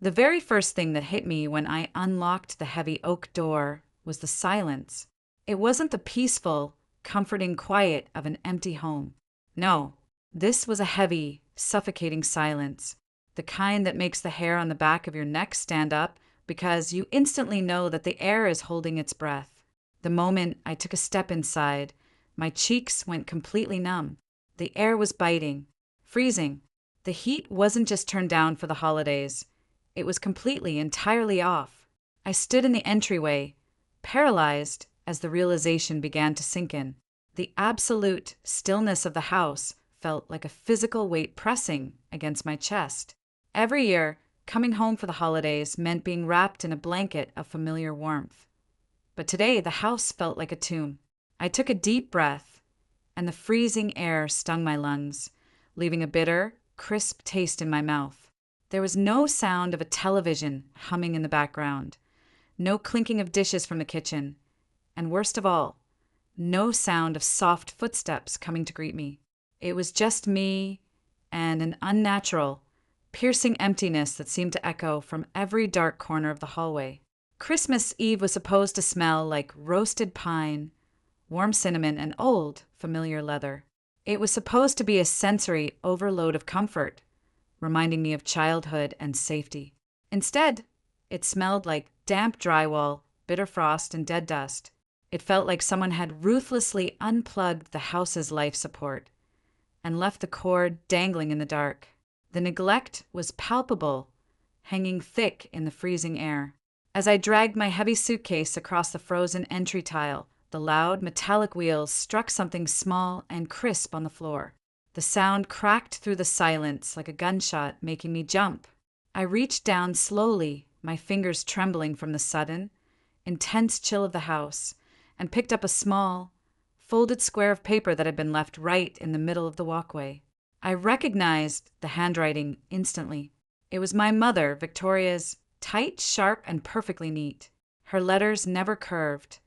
The very first thing that hit me when I unlocked the heavy oak door was the silence. It wasn't the peaceful, comforting quiet of an empty home. No, this was a heavy, suffocating silence, the kind that makes the hair on the back of your neck stand up because you instantly know that the air is holding its breath. The moment I took a step inside, my cheeks went completely numb. The air was biting, freezing. The heat wasn't just turned down for the holidays. It was completely, entirely off. I stood in the entryway, paralyzed as the realization began to sink in. The absolute stillness of the house felt like a physical weight pressing against my chest. Every year, coming home for the holidays meant being wrapped in a blanket of familiar warmth. But today, the house felt like a tomb. I took a deep breath, and the freezing air stung my lungs, leaving a bitter, crisp taste in my mouth. There was no sound of a television humming in the background, no clinking of dishes from the kitchen, and worst of all, no sound of soft footsteps coming to greet me. It was just me and an unnatural, piercing emptiness that seemed to echo from every dark corner of the hallway. Christmas Eve was supposed to smell like roasted pine, warm cinnamon, and old, familiar leather. It was supposed to be a sensory overload of comfort, reminding me of childhood and safety. Instead, it smelled like damp drywall, bitter frost, and dead dust. It felt like someone had ruthlessly unplugged the house's life support and left the cord dangling in the dark. The neglect was palpable, hanging thick in the freezing air. As I dragged my heavy suitcase across the frozen entry tile, the loud metallic wheels struck something small and crisp on the floor. The sound cracked through the silence like a gunshot, making me jump. I reached down slowly, my fingers trembling from the sudden, intense chill of the house, and picked up a small, folded square of paper that had been left right in the middle of the walkway. I recognized the handwriting instantly. It was my mother, Victoria's, tight, sharp, and perfectly neat. Her letters never curved.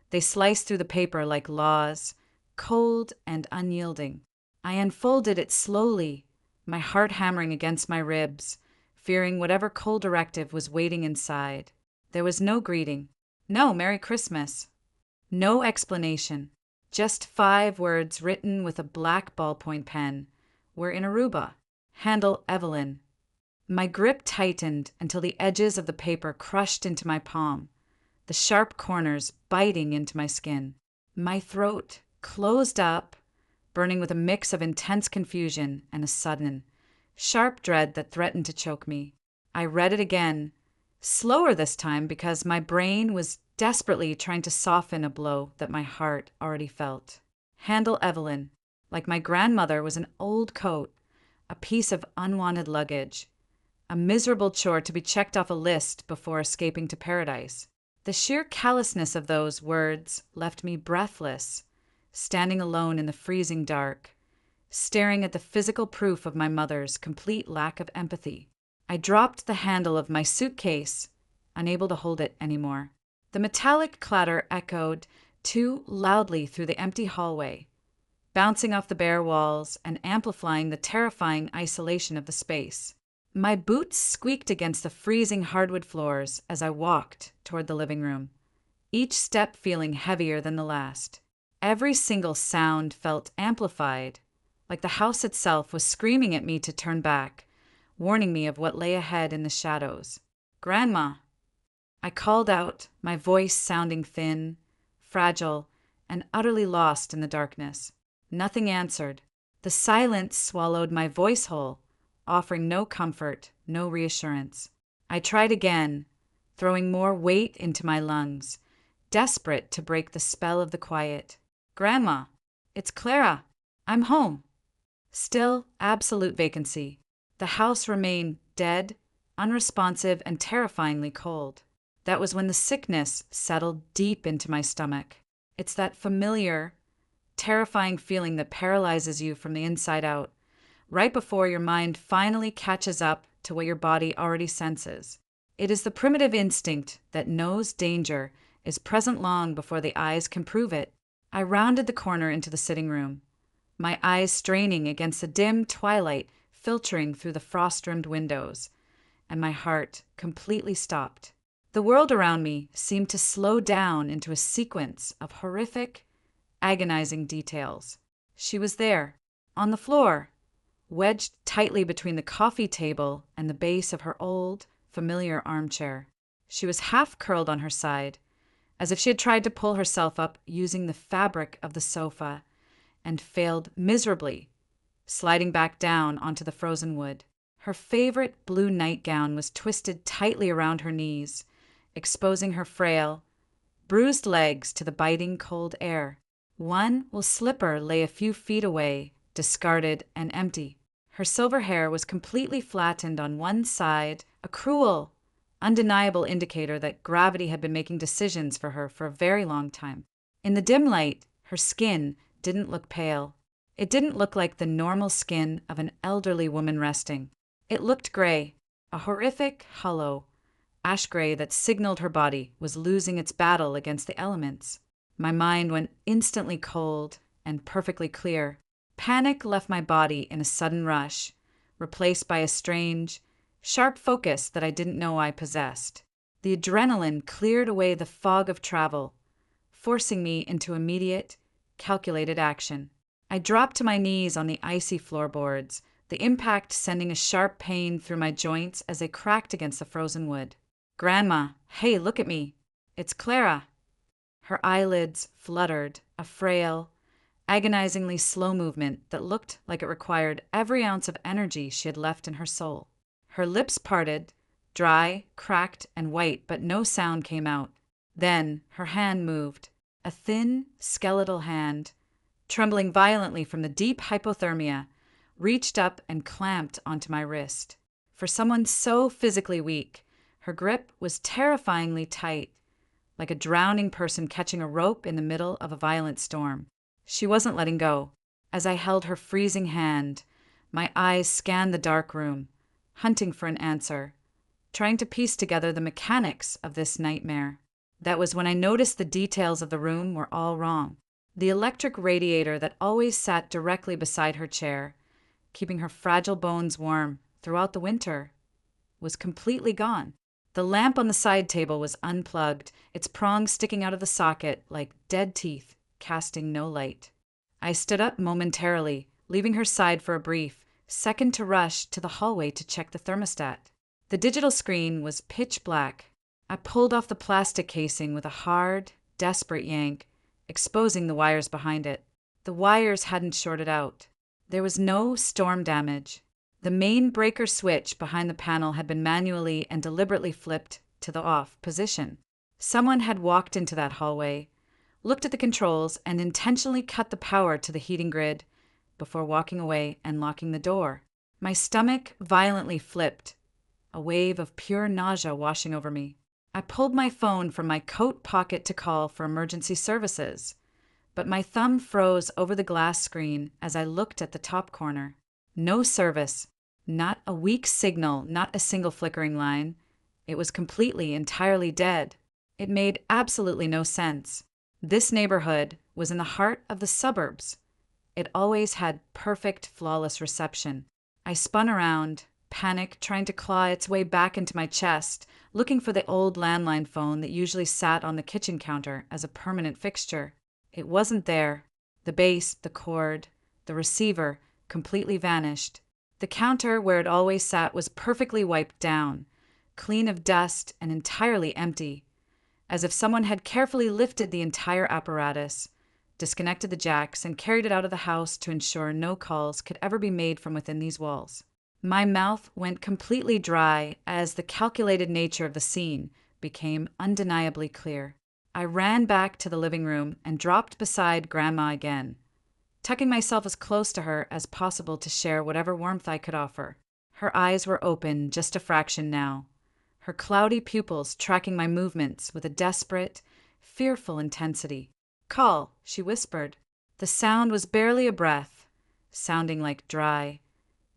They sliced through the paper like laws, cold and unyielding. I unfolded it slowly, my heart hammering against my ribs, fearing whatever cold directive was waiting inside. There was no greeting, no Merry Christmas, no explanation, just 5 words written with a black ballpoint pen. We're in Aruba. Handle Evelyn. My grip tightened until the edges of the paper crushed into my palm, the sharp corners biting into my skin. My throat closed up, burning with a mix of intense confusion and a sudden, sharp dread that threatened to choke me. I read it again, slower this time because my brain was desperately trying to soften a blow that my heart already felt. Handle Evelyn, like my grandmother, was an old coat, a piece of unwanted luggage, a miserable chore to be checked off a list before escaping to paradise. The sheer callousness of those words left me breathless, standing alone in the freezing dark, staring at the physical proof of my mother's complete lack of empathy. I dropped the handle of my suitcase, unable to hold it anymore. The metallic clatter echoed too loudly through the empty hallway, bouncing off the bare walls and amplifying the terrifying isolation of the space. My boots squeaked against the freezing hardwood floors as I walked toward the living room, each step feeling heavier than the last. Every single sound felt amplified, like the house itself was screaming at me to turn back, warning me of what lay ahead in the shadows. "Grandma!" I called out, my voice sounding thin, fragile, and utterly lost in the darkness. Nothing answered. The silence swallowed my voice whole, offering no comfort, no reassurance. I tried again, throwing more weight into my lungs, desperate to break the spell of the quiet. "Grandma, it's Clara. I'm home." Still absolute vacancy. The house remained dead, unresponsive, and terrifyingly cold. That was when the sickness settled deep into my stomach. It's that familiar, terrifying feeling that paralyzes you from the inside out, right before your mind finally catches up to what your body already senses. It is the primitive instinct that knows danger is present long before the eyes can prove it. I rounded the corner into the sitting room, my eyes straining against the dim twilight filtering through the frost-rimmed windows, and my heart completely stopped. The world around me seemed to slow down into a sequence of horrific, agonizing details. She was there, on the floor, wedged tightly between the coffee table and the base of her old, familiar armchair. She was half curled on her side, as if she had tried to pull herself up using the fabric of the sofa and failed miserably, sliding back down onto the frozen wood. Her favorite blue nightgown was twisted tightly around her knees, exposing her frail, bruised legs to the biting cold air. One wool slipper lay a few feet away, discarded and empty. Her silver hair was completely flattened on one side, a cruel, undeniable indicator that gravity had been making decisions for her for a very long time. In the dim light, her skin didn't look pale. It didn't look like the normal skin of an elderly woman resting. It looked gray, a horrific, hollow, ash gray that signaled her body was losing its battle against the elements. My mind went instantly cold and perfectly clear. Panic left my body in a sudden rush, replaced by a strange, sharp focus that I didn't know I possessed. The adrenaline cleared away the fog of travel, forcing me into immediate, calculated action. I dropped to my knees on the icy floorboards, the impact sending a sharp pain through my joints as they cracked against the frozen wood. "Grandma, hey, look at me. It's Clara." Her eyelids fluttered, a frail, agonizingly slow movement that looked like it required every ounce of energy she had left in her soul. Her lips parted, dry, cracked, and white, but no sound came out. Then her hand moved, a thin, skeletal hand, trembling violently from the deep hypothermia, reached up and clamped onto my wrist. For someone so physically weak, her grip was terrifyingly tight, like a drowning person catching a rope in the middle of a violent storm. She wasn't letting go. As I held her freezing hand, my eyes scanned the dark room, hunting for an answer, trying to piece together the mechanics of this nightmare. That was when I noticed the details of the room were all wrong. The electric radiator that always sat directly beside her chair, keeping her fragile bones warm throughout the winter, was completely gone. The lamp on the side table was unplugged, its prongs sticking out of the socket like dead teeth, casting no light. I stood up momentarily, leaving her side for a brief second to rush to the hallway to check the thermostat. The digital screen was pitch black. I pulled off the plastic casing with a hard, desperate yank, exposing the wires behind it. The wires hadn't shorted out. There was no storm damage. The main breaker switch behind the panel had been manually and deliberately flipped to the off position. Someone had walked into that hallway, looked at the controls, and intentionally cut the power to the heating grid before walking away and locking the door. My stomach violently flipped, a wave of pure nausea washing over me. I pulled my phone from my coat pocket to call for emergency services, but my thumb froze over the glass screen as I looked at the top corner. No service, not a weak signal, not a single flickering line. It was completely, entirely dead. It made absolutely no sense. This neighborhood was in the heart of the suburbs. It always had perfect, flawless reception. I spun around, panic trying to claw its way back into my chest, looking for the old landline phone that usually sat on the kitchen counter as a permanent fixture. It wasn't there. The base, the cord, the receiver completely vanished. The counter where it always sat was perfectly wiped down, clean of dust and entirely empty, as if someone had carefully lifted the entire apparatus, disconnected the jacks, and carried it out of the house to ensure no calls could ever be made from within these walls. My mouth went completely dry as the calculated nature of the scene became undeniably clear. I ran back to the living room and dropped beside Grandma again, tucking myself as close to her as possible to share whatever warmth I could offer. Her eyes were open just a fraction now, her cloudy pupils tracking my movements with a desperate, fearful intensity. "Call," she whispered. The sound was barely a breath, sounding like dry,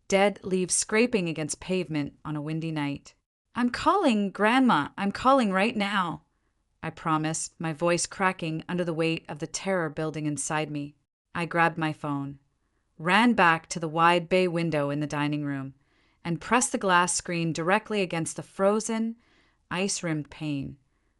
dead leaves scraping against pavement on a windy night. "I'm calling, Grandma. I'm calling right now," I promised, my voice cracking under the weight of the terror building inside me. I grabbed my phone, ran back to the wide bay window in the dining room, and pressed the glass screen directly against the frozen, ice-rimmed pane,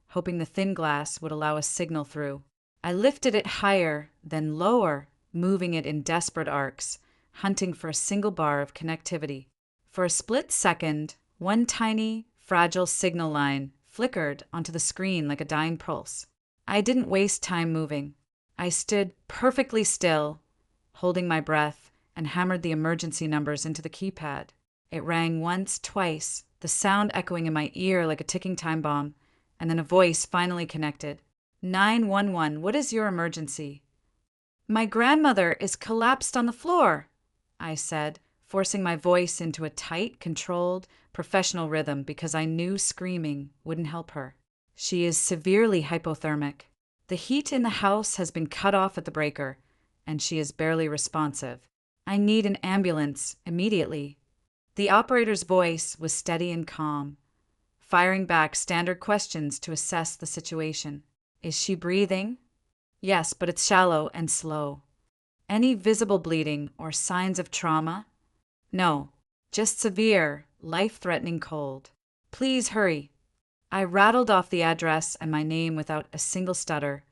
hoping the thin glass would allow a signal through. I lifted it higher, then lower, moving it in desperate arcs, hunting for a single bar of connectivity. For a split second, one tiny, fragile signal line flickered onto the screen like a dying pulse. I didn't waste time moving. I stood perfectly still, holding my breath, and hammered the emergency numbers into the keypad. It rang once, twice, the sound echoing in my ear like a ticking time bomb, and then a voice finally connected. 911, what is your emergency? My grandmother is collapsed on the floor, I said, forcing my voice into a tight, controlled, professional rhythm because I knew screaming wouldn't help her. She is severely hypothermic. The heat in the house has been cut off at the breaker, and she is barely responsive. I need an ambulance immediately. The operator's voice was steady and calm, firing back standard questions to assess the situation. Is she breathing? Yes, but it's shallow and slow. Any visible bleeding or signs of trauma? No, just severe, life-threatening cold. Please hurry. I rattled off the address and my name without a single stutter,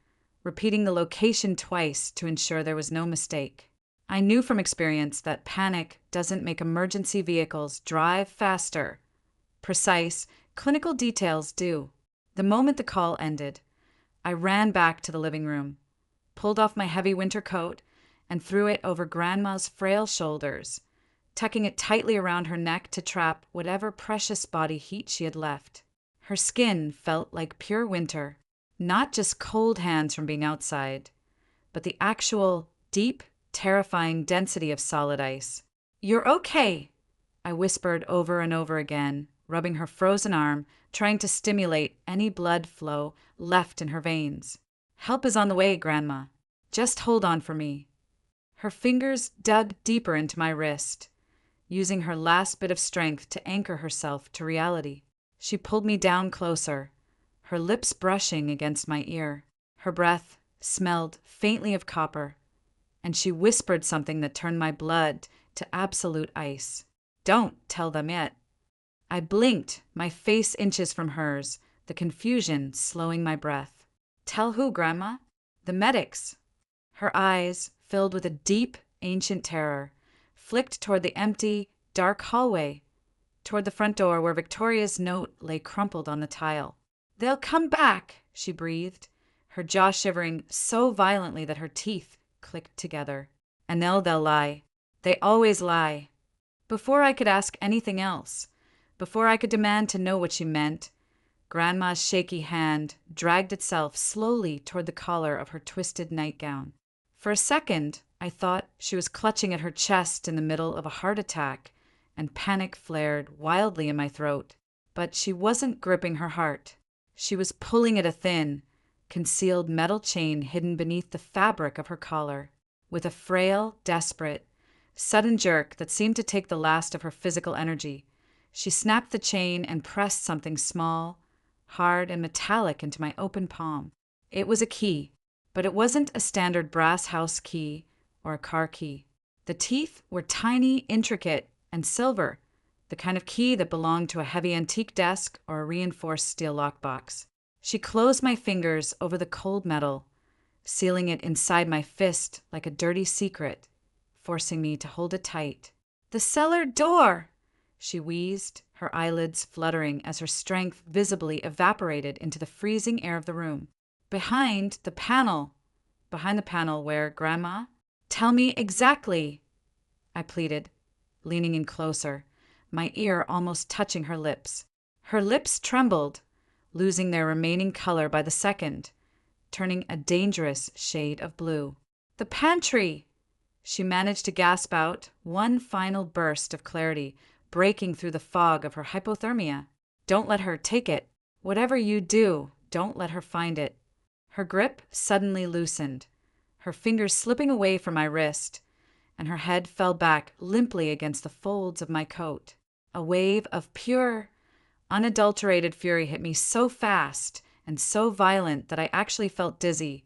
repeating the location twice to ensure there was no mistake. I knew from experience that panic doesn't make emergency vehicles drive faster. Precise, clinical details do. The moment the call ended, I ran back to the living room, pulled off my heavy winter coat, and threw it over Grandma's frail shoulders, tucking it tightly around her neck to trap whatever precious body heat she had left. Her skin felt like pure winter, not just cold hands from being outside, but the actual, deep, terrifying density of solid ice. You're okay, I whispered over and over again, rubbing her frozen arm, trying to stimulate any blood flow left in her veins. Help is on the way, Grandma. Just hold on for me. Her fingers dug deeper into my wrist, using her last bit of strength to anchor herself to reality. She pulled me down closer, her lips brushing against my ear. Her breath smelled faintly of copper, and she whispered something that turned my blood to absolute ice. Don't tell them yet. I blinked, my face inches from hers, the confusion slowing my breath. Tell who, Grandma? The medics. Her eyes, filled with a deep, ancient terror, flicked toward the empty, dark hallway, toward the front door where Victoria's note lay crumpled on the tile. They'll come back, she breathed, her jaw shivering so violently that her teeth clicked together. And they'll lie. They always lie. Before I could ask anything else, before I could demand to know what she meant, Grandma's shaky hand dragged itself slowly toward the collar of her twisted nightgown. For a second, I thought she was clutching at her chest in the middle of a heart attack, and panic flared wildly in my throat. But she wasn't gripping her heart. She was pulling at a thin, concealed metal chain hidden beneath the fabric of her collar. With a frail, desperate, sudden jerk that seemed to take the last of her physical energy, she snapped the chain and pressed something small, hard, and metallic into my open palm. It was a key, but it wasn't a standard brass house key or a car key. The teeth were tiny, intricate, and silver, the kind of key that belonged to a heavy antique desk or a reinforced steel lockbox. She closed my fingers over the cold metal, sealing it inside my fist like a dirty secret, forcing me to hold it tight. The cellar door! She wheezed, her eyelids fluttering as her strength visibly evaporated into the freezing air of the room. Behind the panel where Grandma? Tell me exactly, I pleaded, leaning in closer, my ear almost touching her lips. Her lips trembled, losing their remaining color by the second, turning a dangerous shade of blue. The pantry! She managed to gasp out one final burst of clarity, breaking through the fog of her hypothermia. Don't let her take it. Whatever you do, don't let her find it. Her grip suddenly loosened, her fingers slipping away from my wrist, and her head fell back limply against the folds of my coat. A wave of pure, unadulterated fury hit me so fast and so violent that I actually felt dizzy,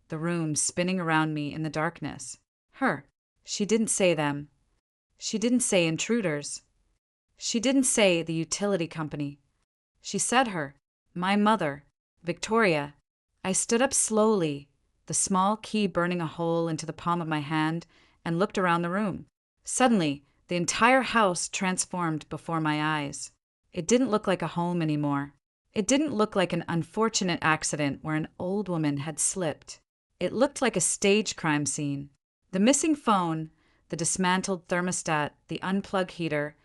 the room spinning around me in the darkness. Her. She didn't say them. She didn't say intruders. She didn't say the utility company. She said her, my mother, Victoria. I stood up slowly, the small key burning a hole into the palm of my hand, and looked around the room. Suddenly, the entire house transformed before my eyes. It didn't look like a home anymore. It didn't look like an unfortunate accident where an old woman had slipped. It looked like a stage crime scene. The missing phone, the dismantled thermostat, the unplugged heater,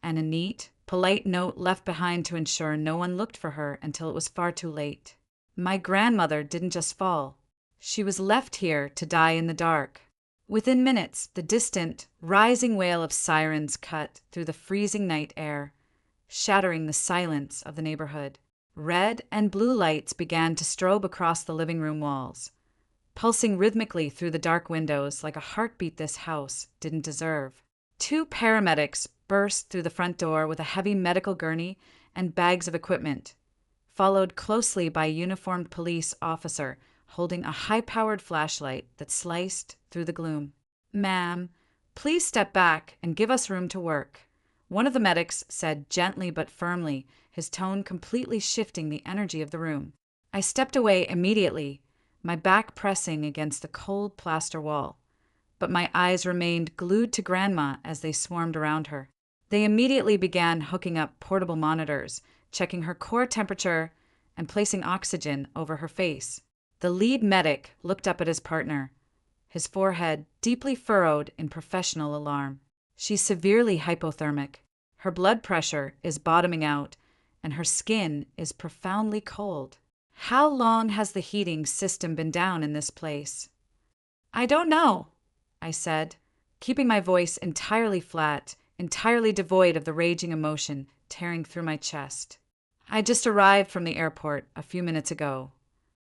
and a neat, polite note left behind to ensure no one looked for her until it was far too late. My grandmother didn't just fall. She was left here to die in the dark. Within minutes, the distant, rising wail of sirens cut through the freezing night air, shattering the silence of the neighborhood. Red and blue lights began to strobe across the living room walls, pulsing rhythmically through the dark windows like a heartbeat this house didn't deserve. 2 paramedics burst through the front door with a heavy medical gurney and bags of equipment, followed closely by a uniformed police officer holding a high-powered flashlight that sliced through the gloom. "Ma'am, please step back and give us room to work," one of the medics said gently but firmly, his tone completely shifting the energy of the room. I stepped away immediately, my back pressing against the cold plaster wall, but my eyes remained glued to Grandma as they swarmed around her. They immediately began hooking up portable monitors, checking her core temperature, and placing oxygen over her face. The lead medic looked up at his partner, his forehead deeply furrowed in professional alarm. "She's severely hypothermic. Her blood pressure is bottoming out, and her skin is profoundly cold." "How long has the heating system been down in this place?" "I don't know," I said, keeping my voice entirely flat, entirely devoid of the raging emotion tearing through my chest. "I just arrived from the airport a few minutes ago."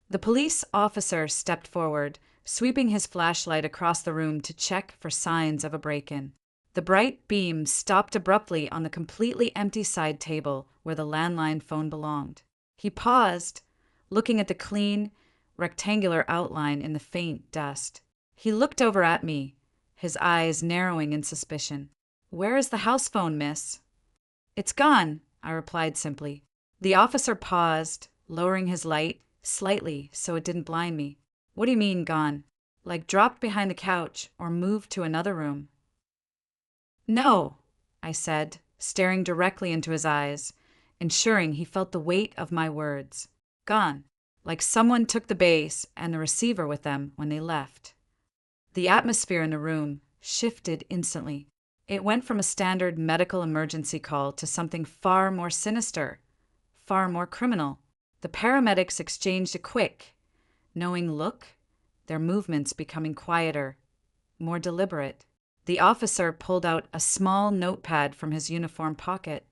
The police officer stepped forward, sweeping his flashlight across the room to check for signs of a break-in. The bright beam stopped abruptly on the completely empty side table where the landline phone belonged. He paused, looking at the clean, rectangular outline in the faint dust. He looked over at me, his eyes narrowing in suspicion. "Where is the house phone, miss?" "It's gone," I replied simply. The officer paused, lowering his light slightly so it didn't blind me. "What do you mean, gone? Like dropped behind the couch or moved to another room?" "No," I said, staring directly into his eyes, ensuring he felt the weight of my words. "Gone. Like someone took the base and the receiver with them when they left." The atmosphere in the room shifted instantly. It went from a standard medical emergency call to something far more sinister, far more criminal. The paramedics exchanged a quick, knowing look, their movements becoming quieter, more deliberate. The officer pulled out a small notepad from his uniform pocket.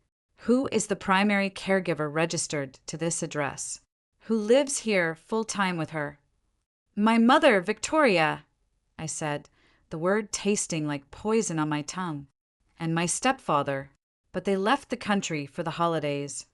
"Who is the primary caregiver registered to this address? Who lives here full-time with her?" "My mother, Victoria," I said, the word tasting like poison on my tongue. "And my stepfather, but they left the country for the holidays."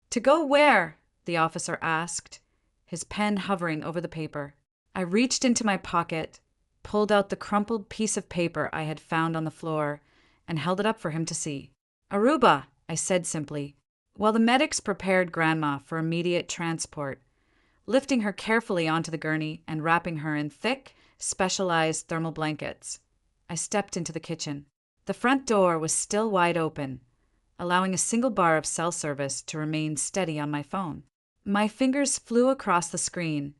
"To go where?" the officer asked, his pen hovering over the paper. I reached into my pocket, pulled out the crumpled piece of paper I had found on the floor, and held it up for him to see. "Aruba," I said simply, while the medics prepared Grandma for immediate transport, lifting her carefully onto the gurney and wrapping her in thick, specialized thermal blankets. I stepped into the kitchen. The front door was still wide open, allowing a single bar of cell service to remain steady on my phone. My fingers flew across the screen,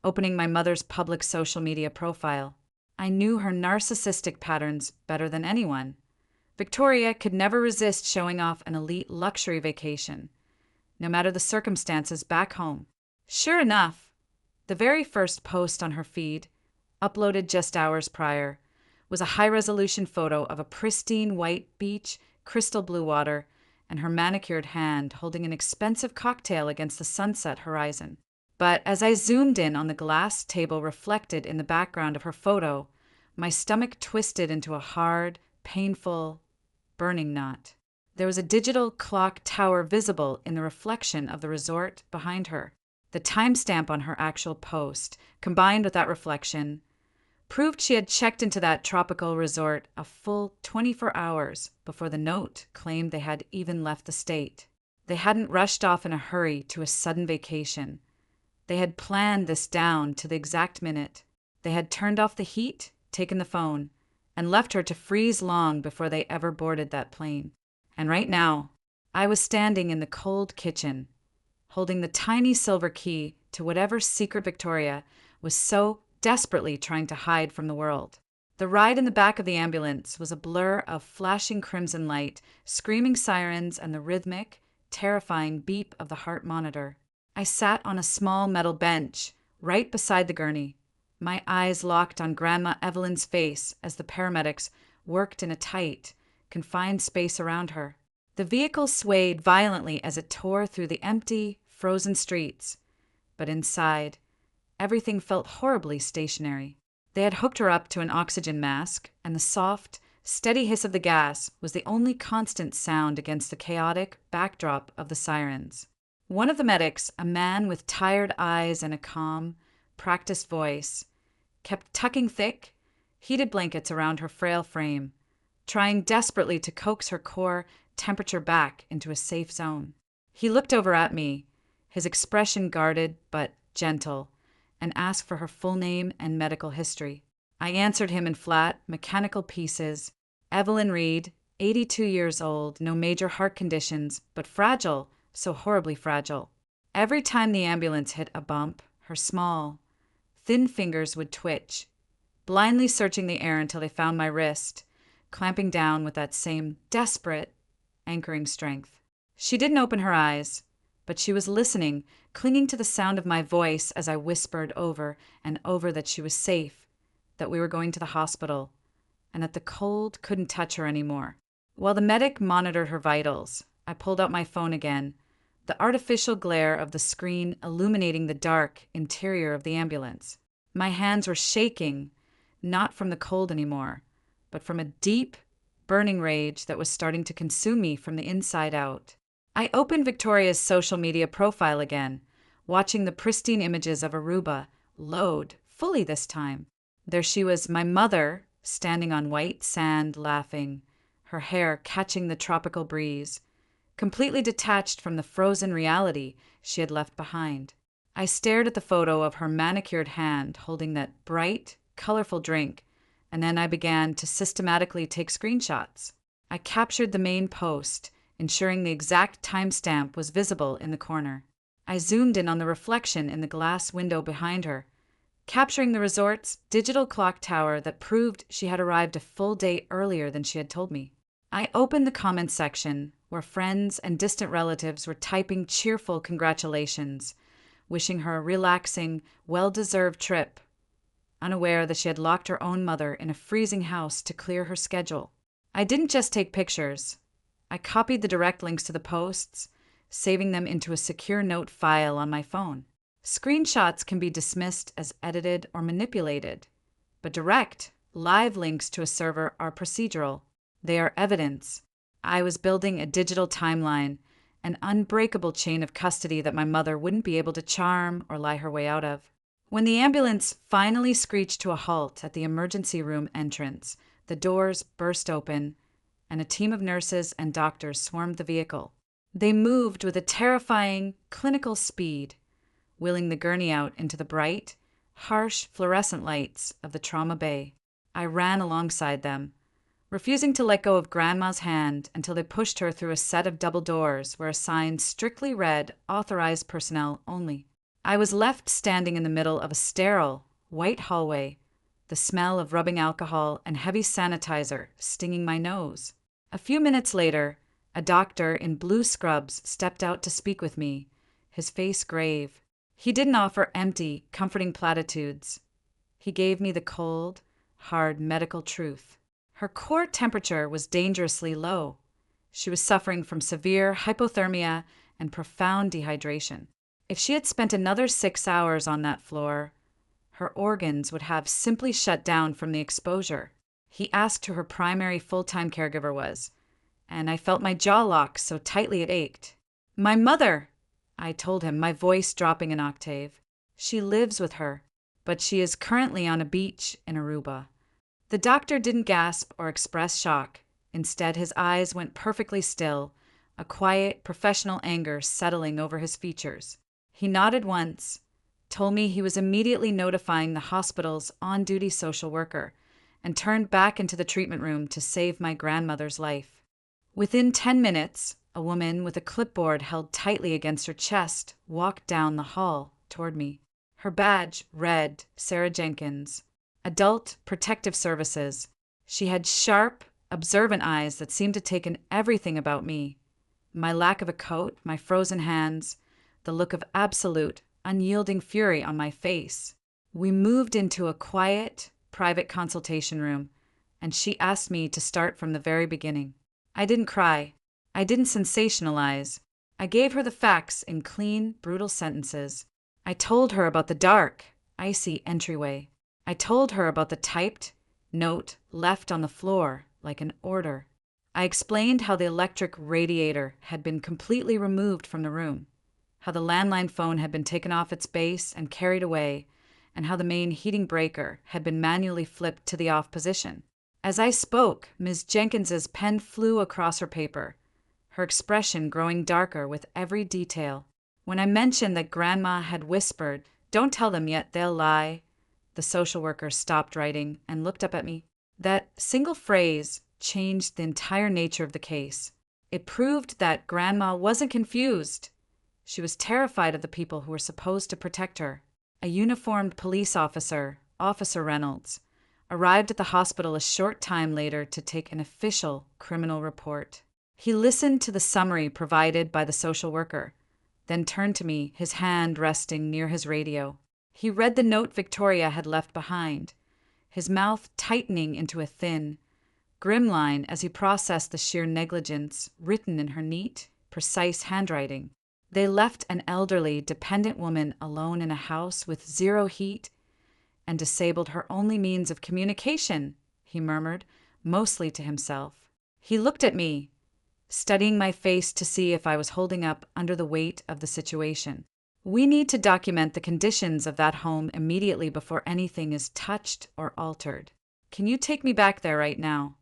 opening my mother's public social media profile. I knew her narcissistic patterns better than anyone. Victoria could never resist showing off an elite luxury vacation, no matter the circumstances back home. Sure enough, the very first post on her feed, uploaded just hours prior, was a high-resolution photo of a pristine white beach, crystal blue water, and her manicured hand holding an expensive cocktail against the sunset horizon. But as I zoomed in on the glass table reflected in the background of her photo, my stomach twisted into a hard, painful, burning knot. There was a digital clock tower visible in the reflection of the resort behind her. The timestamp on her actual post, combined with that reflection, proved she had checked into that tropical resort a full 24 hours before the note claimed they had even left the state. They hadn't rushed off in a hurry to a sudden vacation. They had planned this down to the exact minute. They had turned off the heat, taken the phone, and left her to freeze long before they ever boarded that plane. And right now, I was standing in the cold kitchen, holding the tiny silver key to whatever secret Victoria was so desperately trying to hide from the world. The ride in the back of the ambulance was a blur of flashing crimson light, screaming sirens, and the rhythmic, terrifying beep of the heart monitor. I sat on a small metal bench right beside the gurney, my eyes locked on Grandma Evelyn's face as the paramedics worked in a tight, confined space around her. The vehicle swayed violently as it tore through the empty, frozen streets, but inside, everything felt horribly stationary. They had hooked her up to an oxygen mask, and the soft, steady hiss of the gas was the only constant sound against the chaotic backdrop of the sirens. One of the medics, a man with tired eyes and a calm, practiced voice, kept tucking thick, heated blankets around her frail frame, trying desperately to coax her core temperature back into a safe zone. He looked over at me, his expression guarded but gentle, and asked for her full name and medical history. I answered him in flat, mechanical pieces. Evelyn Reed, 82 years old, no major heart conditions, but fragile, so horribly fragile. Every time the ambulance hit a bump, her small, thin fingers would twitch, blindly searching the air until they found my wrist, clamping down with that same desperate, anchoring strength. She didn't open her eyes, but she was listening, clinging to the sound of my voice as I whispered over and over that she was safe, that we were going to the hospital, and that the cold couldn't touch her anymore. While the medic monitored her vitals, I pulled out my phone again, the artificial glare of the screen illuminating the dark interior of the ambulance. My hands were shaking, not from the cold anymore, but from a deep, burning rage that was starting to consume me from the inside out. I opened Victoria's social media profile again, watching the pristine images of Aruba load, fully this time. There she was, my mother, standing on white sand laughing, her hair catching the tropical breeze, completely detached from the frozen reality she had left behind. I stared at the photo of her manicured hand holding that bright, colorful drink, and then I began to systematically take screenshots. I captured the main post, ensuring the exact timestamp was visible in the corner. I zoomed in on the reflection in the glass window behind her, capturing the resort's digital clock tower that proved she had arrived a full day earlier than she had told me. I opened the comments section, where friends and distant relatives were typing cheerful congratulations, wishing her a relaxing, well-deserved trip, unaware that she had locked her own mother in a freezing house to clear her schedule. I didn't just take pictures. I copied the direct links to the posts, saving them into a secure note file on my phone. Screenshots can be dismissed as edited or manipulated, but direct, live links to a server are procedural. They are evidence. I was building a digital timeline, an unbreakable chain of custody that my mother wouldn't be able to charm or lie her way out of. When the ambulance finally screeched to a halt at the emergency room entrance, the doors burst open, and a team of nurses and doctors swarmed the vehicle. They moved with a terrifying, clinical speed, wheeling the gurney out into the bright, harsh fluorescent lights of the trauma bay. I ran alongside them, refusing to let go of Grandma's hand until they pushed her through a set of double doors where a sign strictly read "Authorized personnel only." I was left standing in the middle of a sterile, white hallway, the smell of rubbing alcohol and heavy sanitizer stinging my nose. A few minutes later, a doctor in blue scrubs stepped out to speak with me, his face grave. He didn't offer empty, comforting platitudes. He gave me the cold, hard medical truth. Her core temperature was dangerously low. She was suffering from severe hypothermia and profound dehydration. If she had spent another 6 hours on that floor, her organs would have simply shut down from the exposure. He asked who her primary full-time caregiver was, and I felt my jaw lock so tightly it ached. "My mother," I told him, my voice dropping an octave. "She lives with her, but she is currently on a beach in Aruba. The doctor didn't gasp or express shock. Instead, his eyes went perfectly still, a quiet, professional anger settling over his features. He nodded once, told me he was immediately notifying the hospital's on-duty social worker, and turned back into the treatment room to save my grandmother's life. Within 10 minutes, a woman with a clipboard held tightly against her chest walked down the hall toward me. Her badge read Sarah Jenkins, Adult Protective Services. She had sharp, observant eyes that seemed to take in everything about me. My lack of a coat, my frozen hands, the look of absolute, unyielding fury on my face. We moved into a quiet, private consultation room, and she asked me to start from the very beginning. I didn't cry. I didn't sensationalize. I gave her the facts in clean, brutal sentences. I told her about the dark, icy entryway. I told her about the typed note left on the floor like an order. I explained how the electric radiator had been completely removed from the room, how the landline phone had been taken off its base and carried away, and how the main heating breaker had been manually flipped to the off position. As I spoke, Ms. Jenkins's pen flew across her paper, her expression growing darker with every detail. When I mentioned that Grandma had whispered, "Don't tell them yet, they'll lie," the social worker stopped writing and looked up at me. That single phrase changed the entire nature of the case. It proved that Grandma wasn't confused. She was terrified of the people who were supposed to protect her. A uniformed police officer, Officer Reynolds, arrived at the hospital a short time later to take an official criminal report. He listened to the summary provided by the social worker, then turned to me, his hand resting near his radio. He read the note Victoria had left behind, his mouth tightening into a thin, grim line as he processed the sheer negligence written in her neat, precise handwriting. They left an elderly, dependent woman alone in a house with zero heat and disabled her only means of communication, he murmured, mostly to himself. He looked at me, studying my face to see if I was holding up under the weight of the situation. We need to document the conditions of that home immediately before anything is touched or altered. Can you take me back there right now?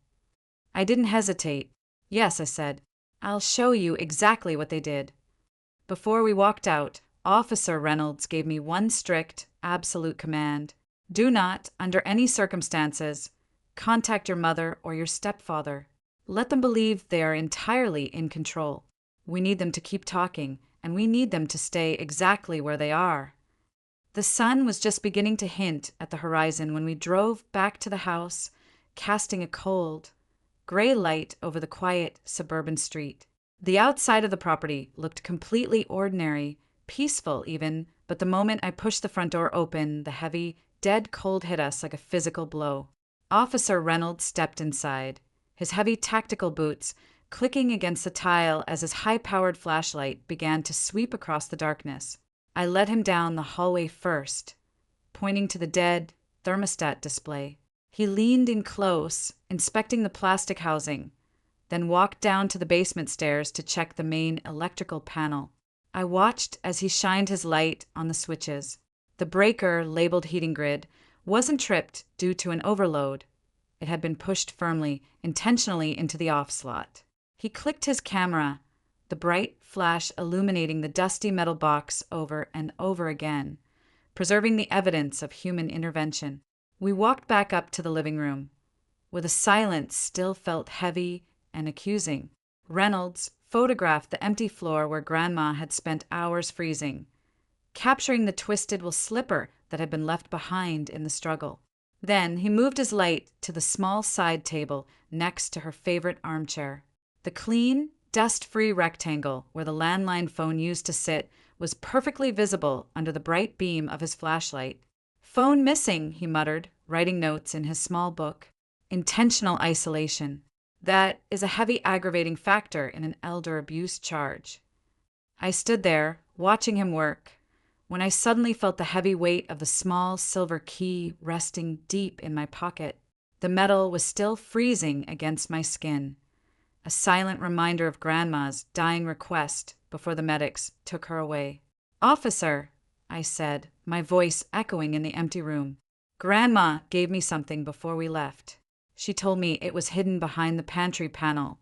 I didn't hesitate. Yes, I said. I'll show you exactly what they did. Before we walked out, Officer Reynolds gave me one strict, absolute command. Do not, under any circumstances, contact your mother or your stepfather. Let them believe they are entirely in control. We need them to keep talking, and we need them to stay exactly where they are. The sun was just beginning to hint at the horizon when we drove back to the house, casting a cold, gray light over the quiet suburban street. The outside of the property looked completely ordinary, peaceful even, but the moment I pushed the front door open, the heavy, dead cold hit us like a physical blow. Officer Reynolds stepped inside, his heavy tactical boots clicking against the tile as his high-powered flashlight began to sweep across the darkness. I led him down the hallway first, pointing to the dead thermostat display. He leaned in close, inspecting the plastic housing, then walked down to the basement stairs to check the main electrical panel. I watched as he shined his light on the switches. The breaker, labeled heating grid, wasn't tripped due to an overload. It had been pushed firmly, intentionally into the off slot. He clicked his camera, the bright flash illuminating the dusty metal box over and over again, preserving the evidence of human intervention. We walked back up to the living room, where the silence still felt heavy and accusing. Reynolds photographed the empty floor where Grandma had spent hours freezing, capturing the twisted slipper that had been left behind in the struggle. Then he moved his light to the small side table next to her favorite armchair. The clean, dust-free rectangle where the landline phone used to sit was perfectly visible under the bright beam of his flashlight. "Phone missing," he muttered, writing notes in his small book. "Intentional isolation. That is a heavy aggravating factor in an elder abuse charge." I stood there, watching him work, when I suddenly felt the heavy weight of the small silver key resting deep in my pocket. The metal was still freezing against my skin, a silent reminder of Grandma's dying request before the medics took her away. "Officer," I said, my voice echoing in the empty room. Grandma gave me something before we left. She told me it was hidden behind the pantry panel,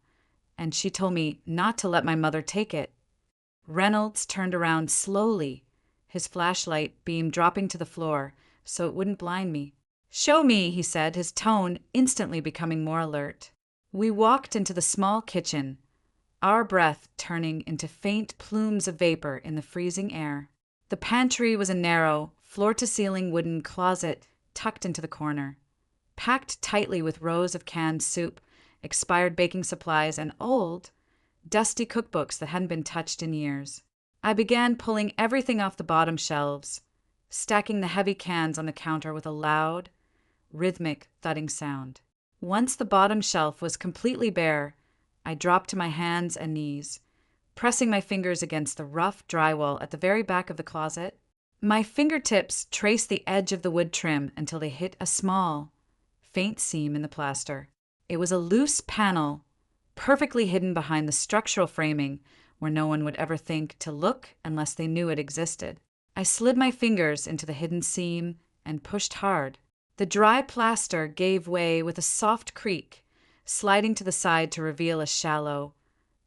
and she told me not to let my mother take it. Reynolds turned around slowly, his flashlight beam dropping to the floor so it wouldn't blind me. Show me, he said, his tone instantly becoming more alert. We walked into the small kitchen, our breath turning into faint plumes of vapor in the freezing air. The pantry was a narrow, floor-to-ceiling wooden closet tucked into the corner, packed tightly with rows of canned soup, expired baking supplies, and old, dusty cookbooks that hadn't been touched in years. I began pulling everything off the bottom shelves, stacking the heavy cans on the counter with a loud, rhythmic thudding sound. Once the bottom shelf was completely bare, I dropped to my hands and knees, pressing my fingers against the rough drywall at the very back of the closet. My fingertips traced the edge of the wood trim until they hit a small, faint seam in the plaster. It was a loose panel, perfectly hidden behind the structural framing where no one would ever think to look unless they knew it existed. I slid my fingers into the hidden seam and pushed hard. The dry plaster gave way with a soft creak, sliding to the side to reveal a shallow,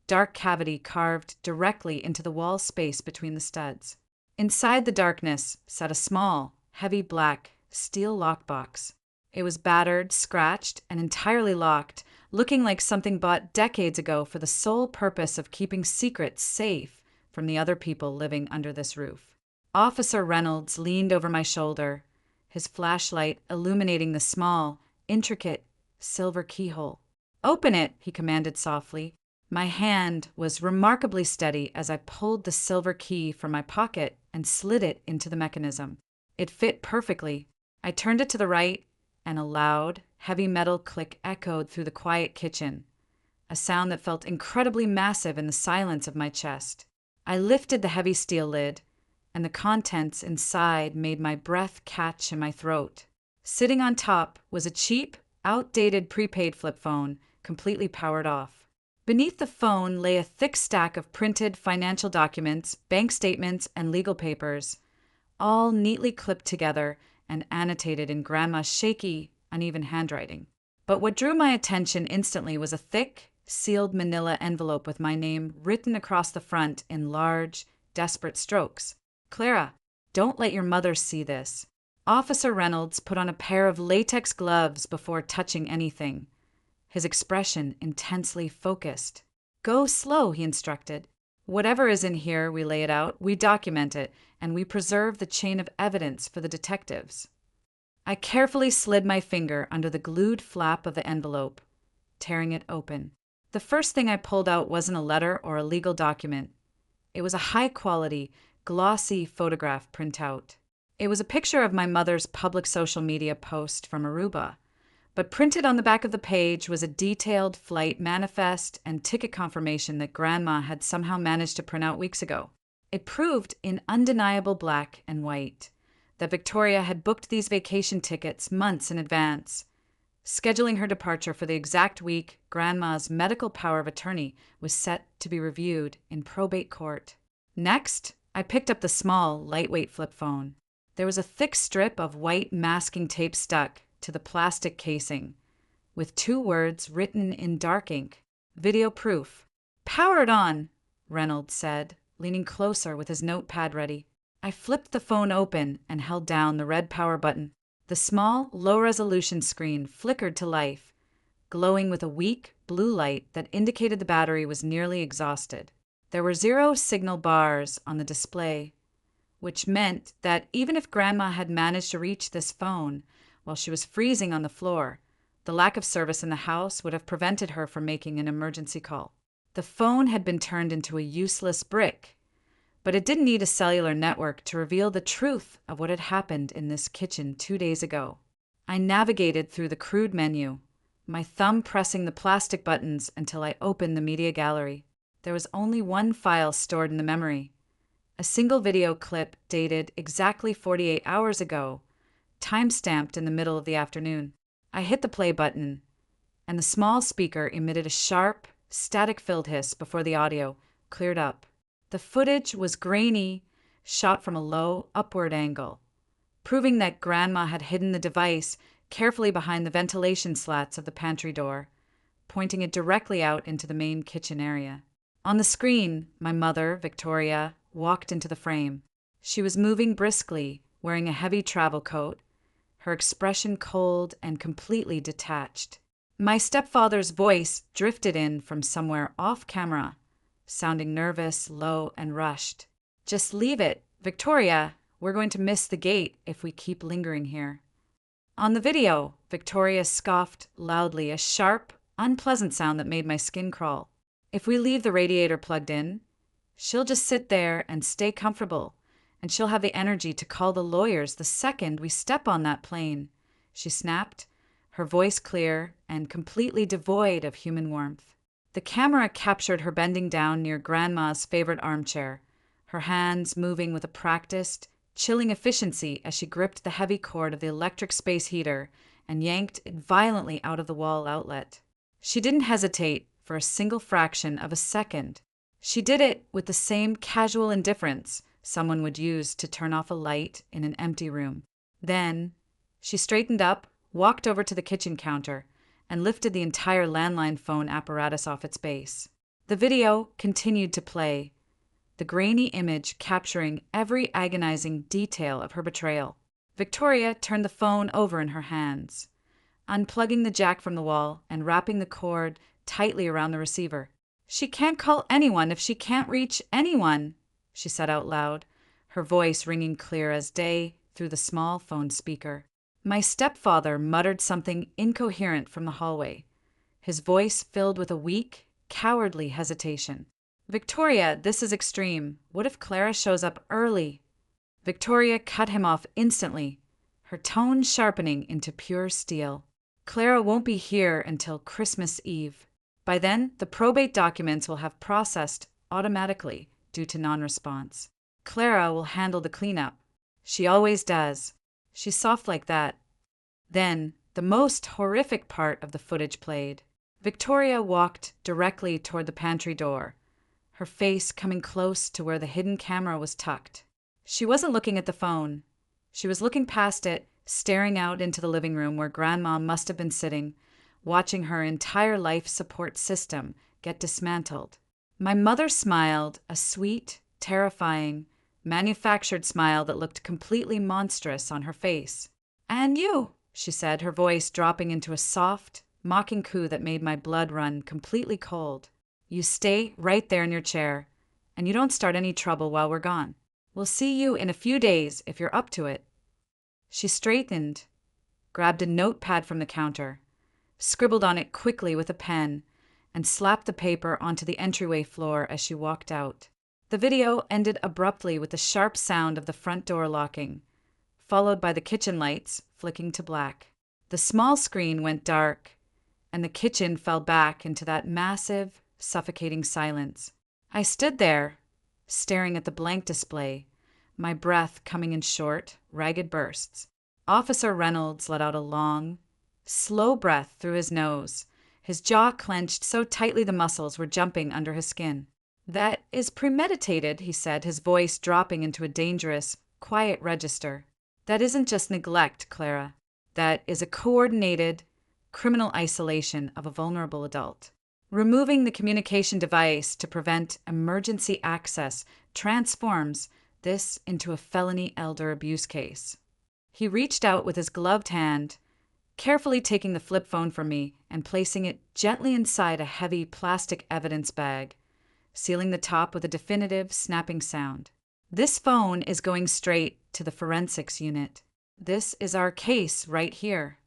dark cavity carved directly into the wall space between the studs. Inside the darkness sat a small, heavy black steel lockbox. It was battered, scratched, and entirely locked, looking like something bought decades ago for the sole purpose of keeping secrets safe from the other people living under this roof. Officer Reynolds leaned over my shoulder, his flashlight illuminating the small, intricate, silver keyhole. "Open it," he commanded softly. My hand was remarkably steady as I pulled the silver key from my pocket and slid it into the mechanism. It fit perfectly. I turned it to the right, and a loud, heavy metal click echoed through the quiet kitchen, a sound that felt incredibly massive in the silence of my chest. I lifted the heavy steel lid, and the contents inside made my breath catch in my throat. Sitting on top was a cheap, outdated prepaid flip phone, completely powered off. Beneath the phone lay a thick stack of printed financial documents, bank statements, and legal papers, all neatly clipped together and annotated in Grandma's shaky, uneven handwriting. But what drew my attention instantly was a thick, sealed manila envelope with my name written across the front in large, desperate strokes. "Clara, don't let your mother see this." Officer Reynolds put on a pair of latex gloves before touching anything, his expression intensely focused. "Go slow," he instructed. "Whatever is in here, we lay it out, we document it, and we preserve the chain of evidence for the detectives." I carefully slid my finger under the glued flap of the envelope, tearing it open. The first thing I pulled out wasn't a letter or a legal document. It was a high-quality, glossy photograph printout. It was a picture of my mother's public social media post from Aruba, but printed on the back of the page was a detailed flight manifest and ticket confirmation that Grandma had somehow managed to print out weeks ago. It proved in undeniable black and white that Victoria had booked these vacation tickets months in advance, scheduling her departure for the exact week Grandma's medical power of attorney was set to be reviewed in probate court. Next, I picked up the small, lightweight flip phone. There was a thick strip of white masking tape stuck to the plastic casing, with 2 words written in dark ink: "Video proof." "Power it on," Reynolds said, leaning closer with his notepad ready. I flipped the phone open and held down the red power button. The small, low-resolution screen flickered to life, glowing with a weak, blue light that indicated the battery was nearly exhausted. There were 0 signal bars on the display, which meant that even if Grandma had managed to reach this phone while she was freezing on the floor, the lack of service in the house would have prevented her from making an emergency call. The phone had been turned into a useless brick, but it didn't need a cellular network to reveal the truth of what had happened in this kitchen 2 days ago. I navigated through the crude menu, my thumb pressing the plastic buttons until I opened the media gallery. There was only one file stored in the memory, a single video clip dated exactly 48 hours ago, time-stamped in the middle of the afternoon. I hit the play button, and the small speaker emitted a sharp, static-filled hiss before the audio cleared up. The footage was grainy, shot from a low, upward angle, proving that Grandma had hidden the device carefully behind the ventilation slats of the pantry door, pointing it directly out into the main kitchen area. On the screen, my mother, Victoria, walked into the frame. She was moving briskly, wearing a heavy travel coat, her expression cold and completely detached. My stepfather's voice drifted in from somewhere off camera, sounding nervous, low, and rushed. "Just leave it, Victoria. We're going to miss the gate if we keep lingering here." On the video, Victoria scoffed loudly, a sharp, unpleasant sound that made my skin crawl. "If we leave the radiator plugged in, she'll just sit there and stay comfortable, and she'll have the energy to call the lawyers the second we step on that plane," she snapped, her voice clear and completely devoid of human warmth. The camera captured her bending down near Grandma's favorite armchair, her hands moving with a practiced, chilling efficiency as she gripped the heavy cord of the electric space heater and yanked it violently out of the wall outlet. She didn't hesitate for a single fraction of a second. She did it with the same casual indifference someone would use to turn off a light in an empty room. Then, she straightened up, walked over to the kitchen counter, and lifted the entire landline phone apparatus off its base. The video continued to play, the grainy image capturing every agonizing detail of her betrayal. Victoria turned the phone over in her hands, unplugging the jack from the wall and wrapping the cord tightly around the receiver. "She can't call anyone if she can't reach anyone," she said out loud, her voice ringing clear as day through the small phone speaker. My stepfather muttered something incoherent from the hallway, his voice filled with a weak, cowardly hesitation. "Victoria, this is extreme. What if Clara shows up early?" Victoria cut him off instantly, her tone sharpening into pure steel. "Clara won't be here until Christmas Eve. By then, the probate documents will have processed automatically due to non-response. Clara will handle the cleanup. She always does. She's soft like that." Then, the most horrific part of the footage played. Victoria walked directly toward the pantry door, her face coming close to where the hidden camera was tucked. She wasn't looking at the phone. She was looking past it, staring out into the living room where Grandma must have been sitting, watching her entire life support system get dismantled. My mother smiled, a sweet, terrifying, manufactured smile that looked completely monstrous on her face. "And you," she said, her voice dropping into a soft, mocking coo that made my blood run completely cold. "You stay right there in your chair, and you don't start any trouble while we're gone. We'll see you in a few days if you're up to it." She straightened, grabbed a notepad from the counter, scribbled on it quickly with a pen, and slapped the paper onto the entryway floor as she walked out. The video ended abruptly with the sharp sound of the front door locking, followed by the kitchen lights flicking to black. The small screen went dark, and the kitchen fell back into that massive, suffocating silence. I stood there, staring at the blank display, my breath coming in short, ragged bursts. Officer Reynolds let out a long, slow breath through his nose, his jaw clenched so tightly the muscles were jumping under his skin. "That is premeditated," he said, his voice dropping into a dangerous, quiet register. "That isn't just neglect, Clara. That is a coordinated, criminal isolation of a vulnerable adult. Removing the communication device to prevent emergency access transforms this into a felony elder abuse case." He reached out with his gloved hand, carefully taking the flip phone from me and placing it gently inside a heavy plastic evidence bag, sealing the top with a definitive snapping sound. "This phone is going straight to the forensics unit. This is our case right here."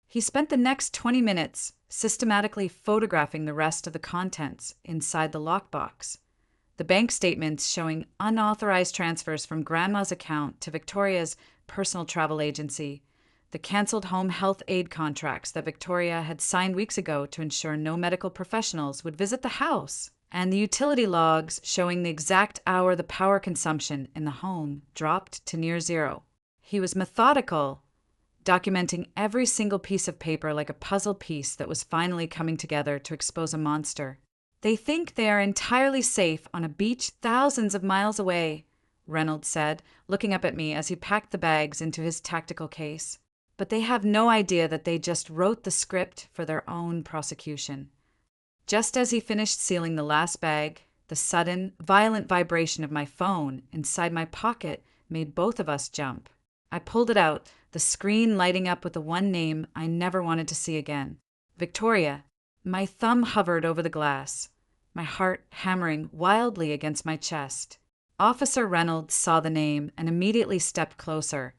He spent the next 20 minutes systematically photographing the rest of the contents inside the lockbox. The bank statements showing unauthorized transfers from Grandma's account to Victoria's personal travel agency, the canceled home health aid contracts that Victoria had signed weeks ago to ensure no medical professionals would visit the house, and the utility logs showing the exact hour the power consumption in the home dropped to near zero. He was methodical, documenting every single piece of paper like a puzzle piece that was finally coming together to expose a monster. "They think they are entirely safe on a beach thousands of miles away, Reynolds said, looking up at me as he packed the bags into his tactical case. But they have no idea that they just wrote the script for their own prosecution. Just as he finished sealing the last bag, the sudden, violent vibration of my phone inside my pocket made both of us jump. I pulled it out, the screen lighting up with the one name I never wanted to see again. Victoria. My thumb hovered over the glass, my heart hammering wildly against my chest. Officer Reynolds saw the name and immediately stepped closer,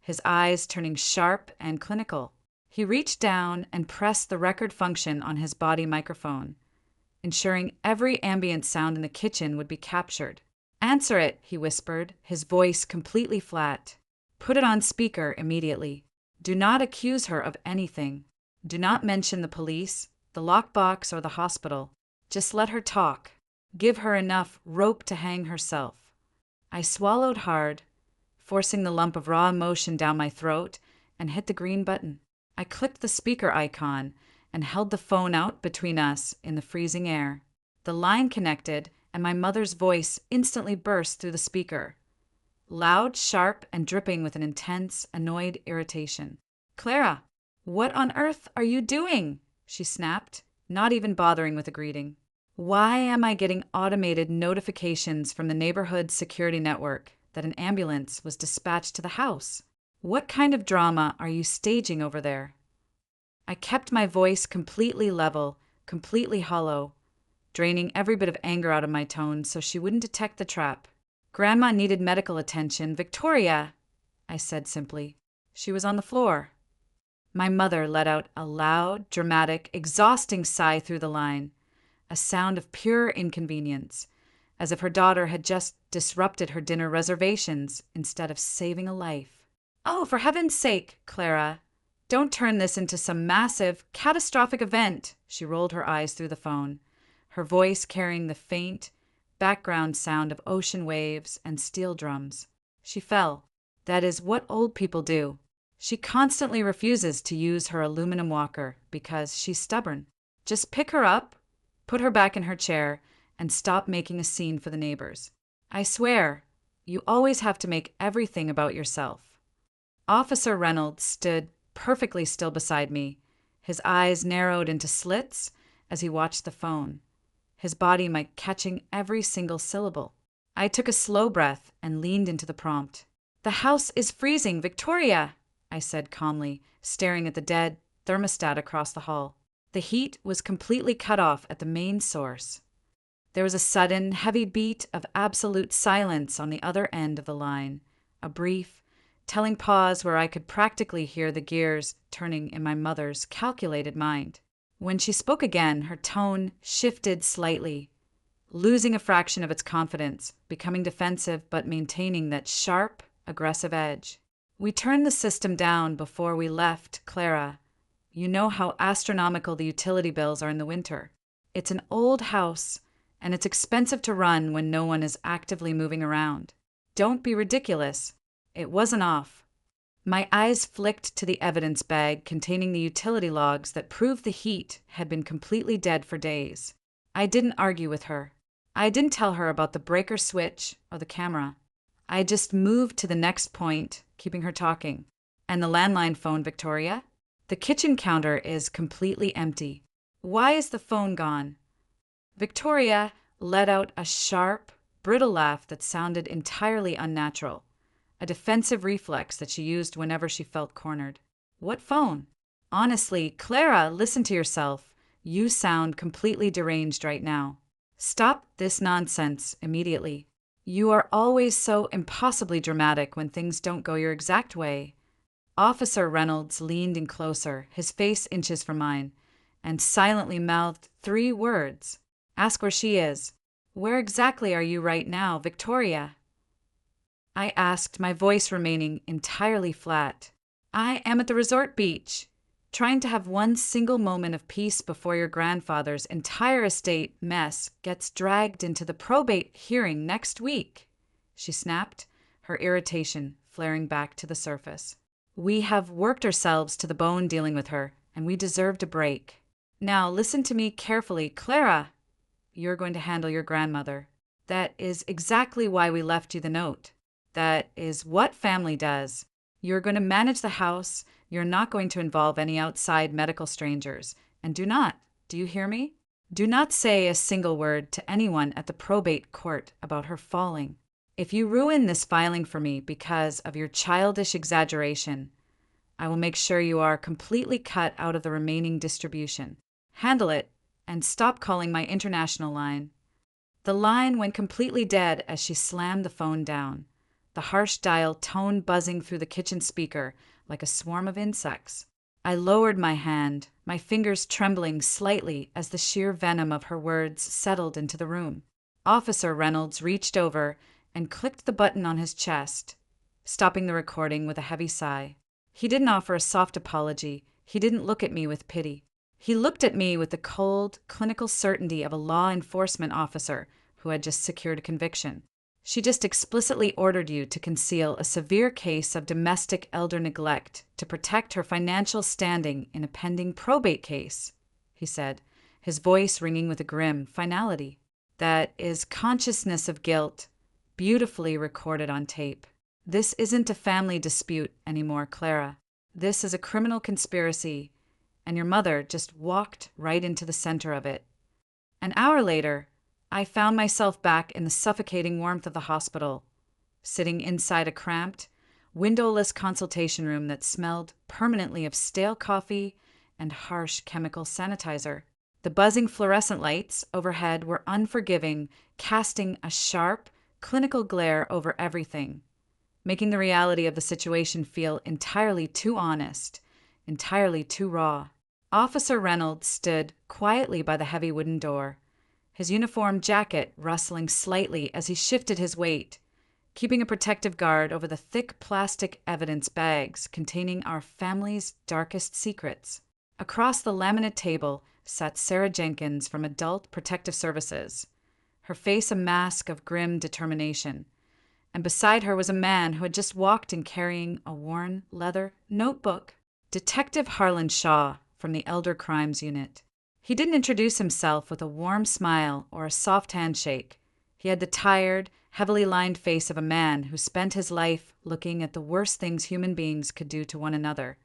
his eyes turning sharp and clinical. He reached down and pressed the record function on his body microphone, ensuring every ambient sound in the kitchen would be captured. "Answer it," he whispered, his voice completely flat. "Put it on speaker immediately. Do not accuse her of anything. Do not mention the police, the lockbox, or the hospital. Just let her talk. Give her enough rope to hang herself." I swallowed hard, forcing the lump of raw emotion down my throat, and hit the green button. I clicked the speaker icon and held the phone out between us in the freezing air. The line connected, and my mother's voice instantly burst through the speaker, loud, sharp, and dripping with an intense, annoyed irritation. "Clara, what on earth are you doing?" she snapped, not even bothering with a greeting. "Why am I getting automated notifications from the neighborhood security network that an ambulance was dispatched to the house? What kind of drama are you staging over there?" I kept my voice completely level, completely hollow, draining every bit of anger out of my tone so she wouldn't detect the trap. "Grandma needed medical attention. Victoria," I said simply. She was on the floor. My mother let out a loud, dramatic, exhausting sigh through the line, a sound of pure inconvenience, as if her daughter had just disrupted her dinner reservations instead of saving a life. "Oh, for heaven's sake, Clara, don't turn this into some massive, catastrophic event," she rolled her eyes through the phone, her voice carrying the faint, background sound of ocean waves and steel drums. She fell. That is what old people do. She constantly refuses to use her aluminum walker because she's stubborn. Just pick her up, put her back in her chair, and stop making a scene for the neighbors. I swear, you always have to make everything about yourself. Officer Reynolds stood perfectly still beside me, his eyes narrowed into slits as he watched the phone, his body mic catching every single syllable. I took a slow breath and leaned into the prompt. "The house is freezing, Victoria," I said calmly, staring at the dead thermostat across the hall. The heat was completely cut off at the main source. There was a sudden, heavy beat of absolute silence on the other end of the line, a brief, telling pause where I could practically hear the gears turning in my mother's calculated mind. When she spoke again, her tone shifted slightly, losing a fraction of its confidence, becoming defensive but maintaining that sharp, aggressive edge. "We turned the system down before we left, Clara. You know how astronomical the utility bills are in the winter. It's an old house, and it's expensive to run when no one is actively moving around. Don't be ridiculous. It wasn't off." My eyes flicked to the evidence bag containing the utility logs that proved the heat had been completely dead for days. I didn't argue with her. I didn't tell her about the breaker switch or the camera. I just moved to the next point, keeping her talking. "And the landline phone, Victoria? The kitchen counter is completely empty. Why is the phone gone?" Victoria let out a sharp, brittle laugh that sounded entirely unnatural, a defensive reflex that she used whenever she felt cornered. "What phone? Honestly, Clara, listen to yourself. You sound completely deranged right now. Stop this nonsense immediately. You are always so impossibly dramatic when things don't go your exact way." Officer Reynolds leaned in closer, his face inches from mine, and silently mouthed 3 words. "Ask where she is. Where exactly are you right now, Victoria?" I asked, my voice remaining entirely flat. "I am at the resort beach, trying to have one single moment of peace before your grandfather's entire estate mess gets dragged into the probate hearing next week," she snapped, her irritation flaring back to the surface. "We have worked ourselves to the bone dealing with her, and we deserved a break. Now listen to me carefully, Clara. You're going to handle your grandmother. That is exactly why we left you the note. That is what family does. You're going to manage the house. You're not going to involve any outside medical strangers. And do you hear me? Do not say a single word to anyone at the probate court about her falling. If you ruin this filing for me because of your childish exaggeration, I will make sure you are completely cut out of the remaining distribution. Handle it, and stop calling my international line. The line went completely dead as she slammed the phone down, the harsh dial tone buzzing through the kitchen speaker like a swarm of insects. I lowered my hand, my fingers trembling slightly as the sheer venom of her words settled into the room. Officer Reynolds reached over and clicked the button on his chest, stopping the recording with a heavy sigh. He didn't offer a soft apology. He didn't look at me with pity. He looked at me with the cold, clinical certainty of a law enforcement officer who had just secured a conviction. She just explicitly ordered you to conceal a severe case of domestic elder neglect to protect her financial standing in a pending probate case, he said, his voice ringing with a grim finality. That is consciousness of guilt, beautifully recorded on tape. This isn't a family dispute anymore, Clara. This is a criminal conspiracy, and your mother just walked right into the center of it. An hour later, I found myself back in the suffocating warmth of the hospital, sitting inside a cramped, windowless consultation room that smelled permanently of stale coffee and harsh chemical sanitizer. The buzzing fluorescent lights overhead were unforgiving, casting a sharp, clinical glare over everything, making the reality of the situation feel entirely too honest, entirely too raw. Officer Reynolds stood quietly by the heavy wooden door, his uniform jacket rustling slightly as he shifted his weight, keeping a protective guard over the thick plastic evidence bags containing our family's darkest secrets. Across the laminate table sat Sarah Jenkins from Adult Protective Services, her face a mask of grim determination, and beside her was a man who had just walked in carrying a worn leather notebook. Detective Harlan Shaw from the Elder Crimes Unit. He didn't introduce himself with a warm smile or a soft handshake. He had the tired, heavily lined face of a man who spent his life looking at the worst things human beings could do to one another,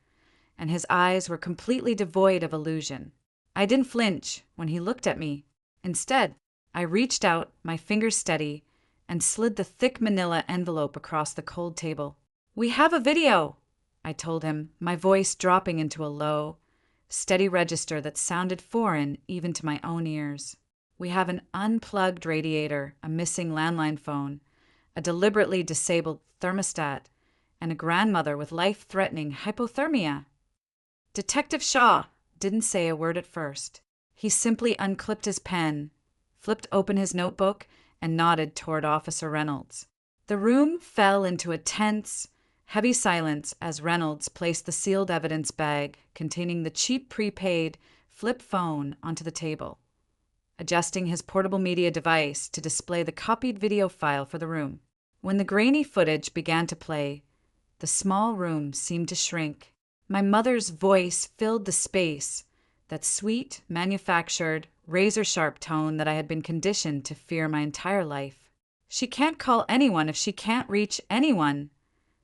and his eyes were completely devoid of illusion. I didn't flinch when he looked at me. Instead, I reached out, my fingers steady, and slid the thick manila envelope across the cold table. "We have a video," I told him, my voice dropping into a low, steady register that sounded foreign even to my own ears. "We have an unplugged radiator, a missing landline phone, a deliberately disabled thermostat, and a grandmother with life-threatening hypothermia." Detective Shaw didn't say a word at first. He simply unclipped his pen, flipped open his notebook, and nodded toward Officer Reynolds. The room fell into a tense, heavy silence as Reynolds placed the sealed evidence bag containing the cheap prepaid flip phone onto the table, adjusting his portable media device to display the copied video file for the room. When the grainy footage began to play, the small room seemed to shrink. My mother's voice filled the space, that sweet, manufactured, razor-sharp tone that I had been conditioned to fear my entire life. "She can't call anyone if she can't reach anyone,"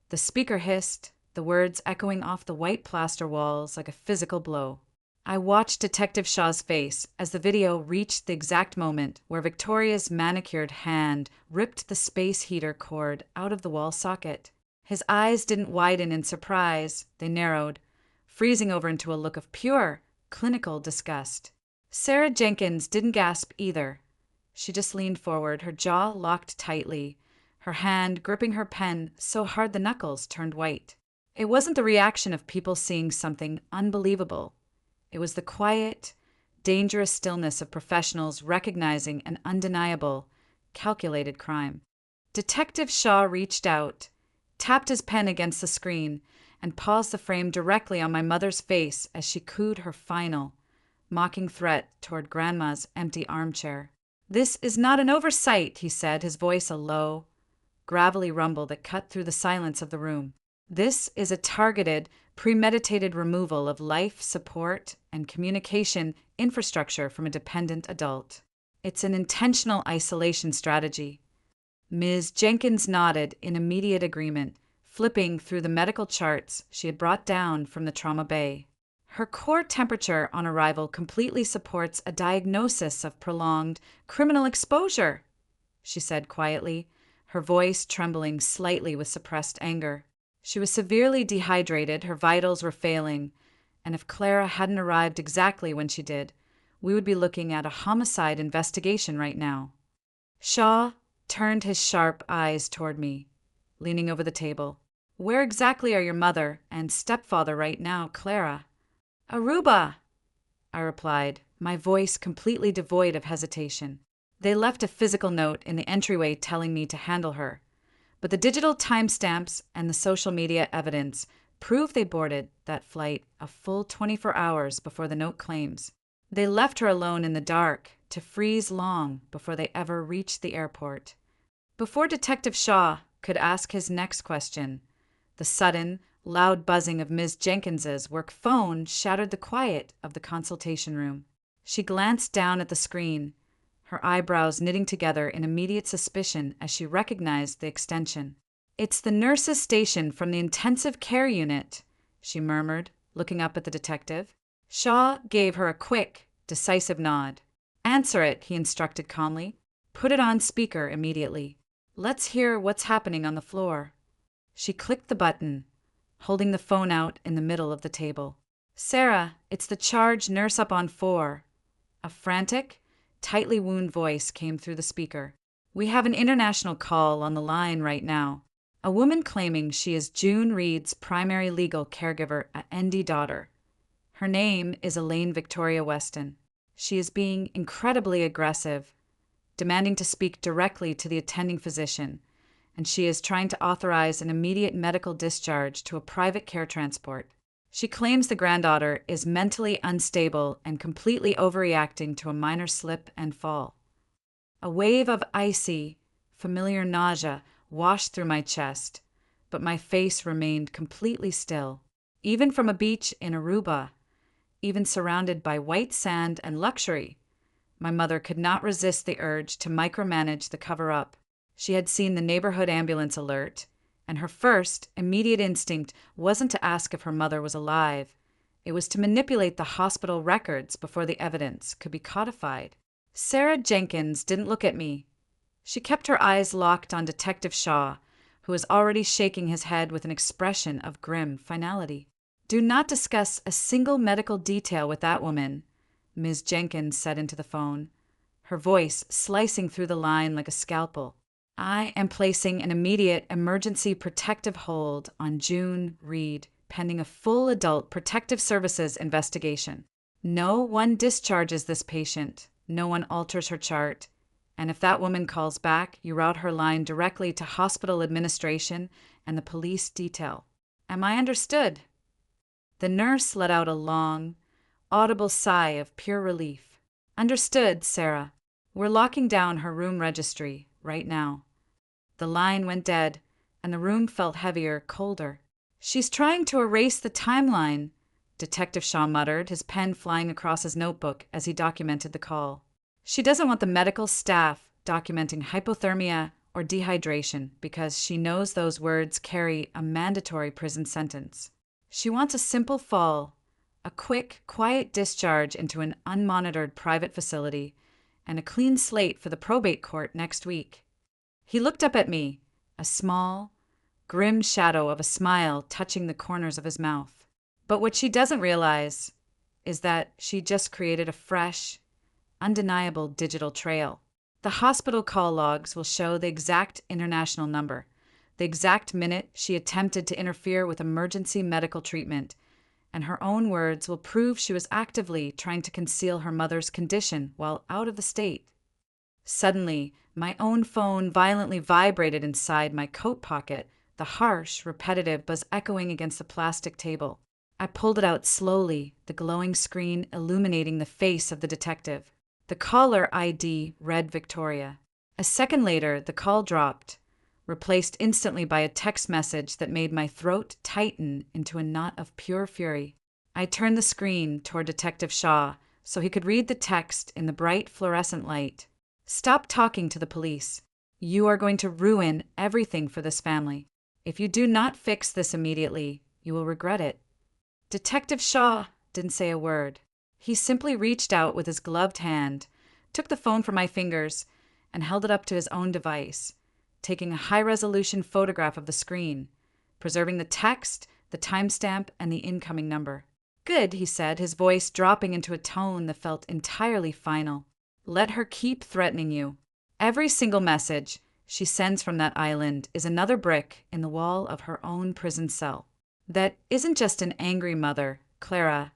the speaker hissed, the words echoing off the white plaster walls like a physical blow. I watched Detective Shaw's face as the video reached the exact moment where Victoria's manicured hand ripped the space heater cord out of the wall socket. His eyes didn't widen in surprise, they narrowed, freezing over into a look of pure, clinical disgust. Sarah Jenkins didn't gasp either. She just leaned forward, her jaw locked tightly, her hand gripping her pen so hard the knuckles turned white. It wasn't the reaction of people seeing something unbelievable. It was the quiet, dangerous stillness of professionals recognizing an undeniable, calculated crime. Detective Shaw reached out, tapped his pen against the screen, and paused the frame directly on my mother's face as she cooed her final, mocking threat toward Grandma's empty armchair. "This is not an oversight," he said, his voice a low, gravelly rumble that cut through the silence of the room. "This is a targeted, premeditated removal of life support and communication infrastructure from a dependent adult." It's an intentional isolation strategy. Ms. Jenkins nodded in immediate agreement, flipping through the medical charts she had brought down from the trauma bay. Her core temperature on arrival completely supports a diagnosis of prolonged criminal exposure, she said quietly, her voice trembling slightly with suppressed anger. She was severely dehydrated, her vitals were failing, and if Clara hadn't arrived exactly when she did, we would be looking at a homicide investigation right now. Shaw turned his sharp eyes toward me, leaning over the table. Where exactly are your mother and stepfather right now, Clara? Aruba, I replied, my voice completely devoid of hesitation. They left a physical note in the entryway telling me to handle her, but the digital timestamps and the social media evidence prove they boarded that flight a full 24 hours before the note claims. They left her alone in the dark to freeze long before they ever reached the airport. Before Detective Shaw could ask his next question, the sudden, loud buzzing of Ms. Jenkins's work phone shattered the quiet of the consultation room. She glanced down at the screen, her eyebrows knitting together in immediate suspicion as she recognized the extension. It's the nurse's station from the intensive care unit, she murmured, looking up at the detective. Shaw gave her a quick, decisive nod. Answer it, he instructed calmly. Put it on speaker immediately. Let's hear what's happening on the floor. She clicked the button, holding the phone out in the middle of the table. Sarah, it's the charge nurse up on 4. A frantic, tightly wound voice came through the speaker. We have an international call on the line right now. A woman claiming she is June Reed's primary legal caregiver at ND daughter. Her name is Elaine Victoria Weston. She is being incredibly aggressive, demanding to speak directly to the attending physician, and she is trying to authorize an immediate medical discharge to a private care transport. She claims the granddaughter is mentally unstable and completely overreacting to a minor slip and fall. A wave of icy, familiar nausea washed through my chest, but my face remained completely still. Even from a beach in Aruba, even surrounded by white sand and luxury, my mother could not resist the urge to micromanage the cover-up. She had seen the neighborhood ambulance alert, and her first, immediate instinct wasn't to ask if her mother was alive. It was to manipulate the hospital records before the evidence could be codified. Sarah Jenkins didn't look at me. She kept her eyes locked on Detective Shaw, who was already shaking his head with an expression of grim finality. Do not discuss a single medical detail with that woman, Ms. Jenkins said into the phone, her voice slicing through the line like a scalpel. I am placing an immediate emergency protective hold on June Reed, pending a full adult protective services investigation. No one discharges this patient. No one alters her chart. And if that woman calls back, you route her line directly to hospital administration and the police detail. Am I understood? The nurse let out a long, audible sigh of pure relief. Understood, Sarah. We're locking down her room registry right now. The line went dead, and the room felt heavier, colder. She's trying to erase the timeline, Detective Shaw muttered, his pen flying across his notebook as he documented the call. She doesn't want the medical staff documenting hypothermia or dehydration because she knows those words carry a mandatory prison sentence. She wants a simple fall, a quick, quiet discharge into an unmonitored private facility, and a clean slate for the probate court next week. He looked up at me, a small, grim shadow of a smile touching the corners of his mouth. But what she doesn't realize is that she just created a fresh, undeniable digital trail. The hospital call logs will show the exact international number, the exact minute she attempted to interfere with emergency medical treatment, and her own words will prove she was actively trying to conceal her mother's condition while out of the state. Suddenly, my own phone violently vibrated inside my coat pocket, the harsh, repetitive buzz echoing against the plastic table. I pulled it out slowly, the glowing screen illuminating the face of the detective. The caller ID read Victoria. A second later, the call dropped, replaced instantly by a text message that made my throat tighten into a knot of pure fury. I turned the screen toward Detective Shaw so he could read the text in the bright fluorescent light. Stop talking to the police. You are going to ruin everything for this family. If you do not fix this immediately, you will regret it." Detective Shaw didn't say a word. He simply reached out with his gloved hand, took the phone from my fingers, and held it up to his own device, taking a high-resolution photograph of the screen, preserving the text, the timestamp, and the incoming number. "Good," he said, his voice dropping into a tone that felt entirely final. "Let her keep threatening you. Every single message she sends from that island is another brick in the wall of her own prison cell. That isn't just an angry mother, Clara.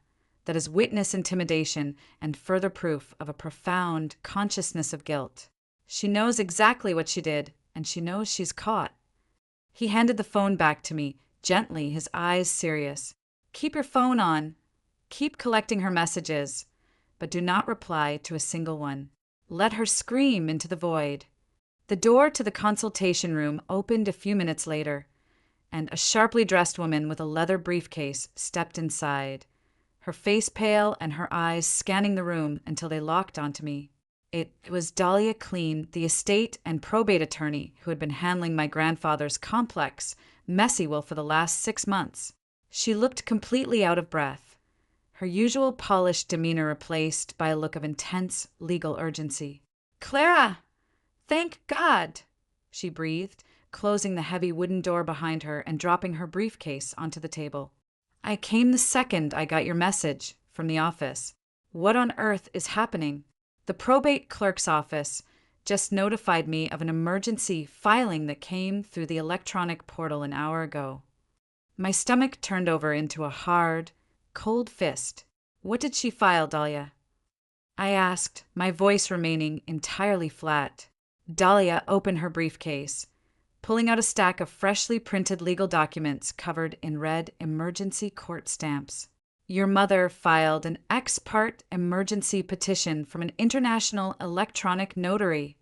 That is witness intimidation and further proof of a profound consciousness of guilt. She knows exactly what she did, and she knows she's caught." He handed the phone back to me, gently, his eyes serious. "Keep your phone on. Keep collecting her messages, but do not reply to a single one. Let her scream into the void." The door to the consultation room opened a few minutes later, and a sharply dressed woman with a leather briefcase stepped inside, her face pale and her eyes scanning the room until they locked onto me. It was Dahlia Clean, the estate and probate attorney who had been handling my grandfather's complex, messy will for the last 6 months. She looked completely out of breath, her usual polished demeanor replaced by a look of intense legal urgency. "Clara! Thank God!" she breathed, closing the heavy wooden door behind her and dropping her briefcase onto the table. "I came the second I got your message from the office. What on earth is happening? The probate clerk's office just notified me of an emergency filing that came through the electronic portal an hour ago." My stomach turned over into a hard, cold fist. "What did she file, Dahlia?" I asked, my voice remaining entirely flat. Dahlia opened her briefcase, pulling out a stack of freshly printed legal documents covered in red emergency court stamps. "Your mother filed an ex parte emergency petition from an international electronic notary,"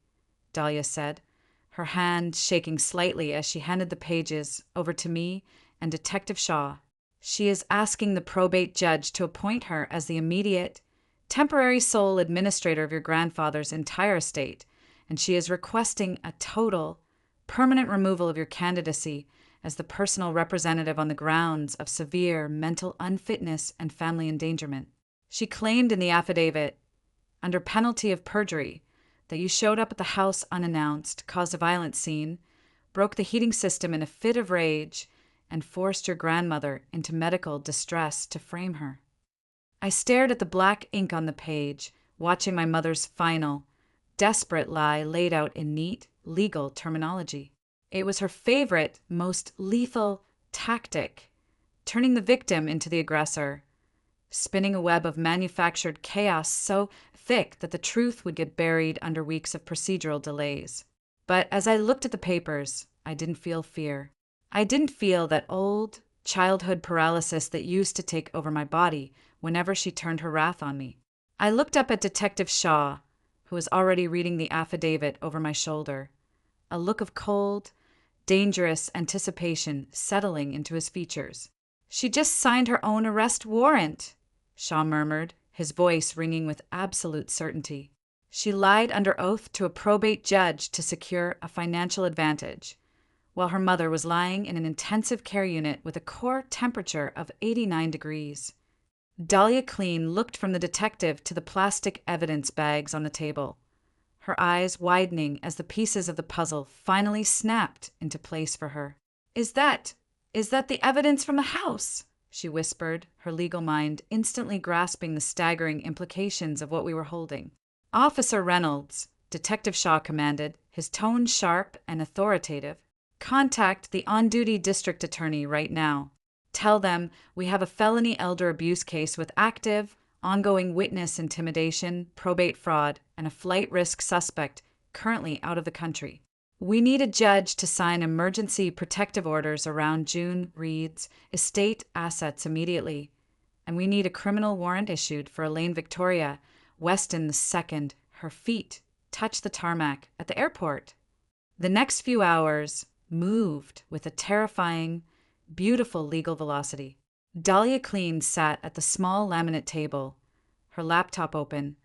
Dahlia said, her hand shaking slightly as she handed the pages over to me and Detective Shaw. "She is asking the probate judge to appoint her as the immediate, temporary sole administrator of your grandfather's entire estate, and she is requesting a total, permanent removal of your candidacy as the personal representative on the grounds of severe mental unfitness and family endangerment. She claimed in the affidavit, under penalty of perjury, that you showed up at the house unannounced, caused a violent scene, broke the heating system in a fit of rage, and forced your grandmother into medical distress to frame her." I stared at the black ink on the page, watching my mother's final, desperate lie laid out in neat, legal terminology. It was her favorite, most lethal tactic, turning the victim into the aggressor, spinning a web of manufactured chaos so thick that the truth would get buried under weeks of procedural delays. But as I looked at the papers, I didn't feel fear. I didn't feel that old, childhood paralysis that used to take over my body whenever she turned her wrath on me. I looked up at Detective Shaw, who was already reading the affidavit over my shoulder, a look of cold, dangerous anticipation settling into his features. "She just signed her own arrest warrant," Shaw murmured, his voice ringing with absolute certainty. "She lied under oath to a probate judge to secure a financial advantage, while her mother was lying in an intensive care unit with a core temperature of 89 degrees. Dahlia Clean looked from the detective to the plastic evidence bags on the table, her eyes widening as the pieces of the puzzle finally snapped into place for her. Is that the evidence from the house?" she whispered, her legal mind instantly grasping the staggering implications of what we were holding. "Officer Reynolds," Detective Shaw commanded, his tone sharp and authoritative, "contact the on-duty district attorney right now. Tell them we have a felony elder abuse case with active, ongoing witness intimidation, probate fraud, and a flight risk suspect currently out of the country. We need a judge to sign emergency protective orders around June Reed's estate assets immediately, and we need a criminal warrant issued for Elaine Victoria Weston II. Her feet touch the tarmac at the airport." The next few hours moved with a terrifying, beautiful legal velocity. Dahlia Clean sat at the small laminate table, her laptop open,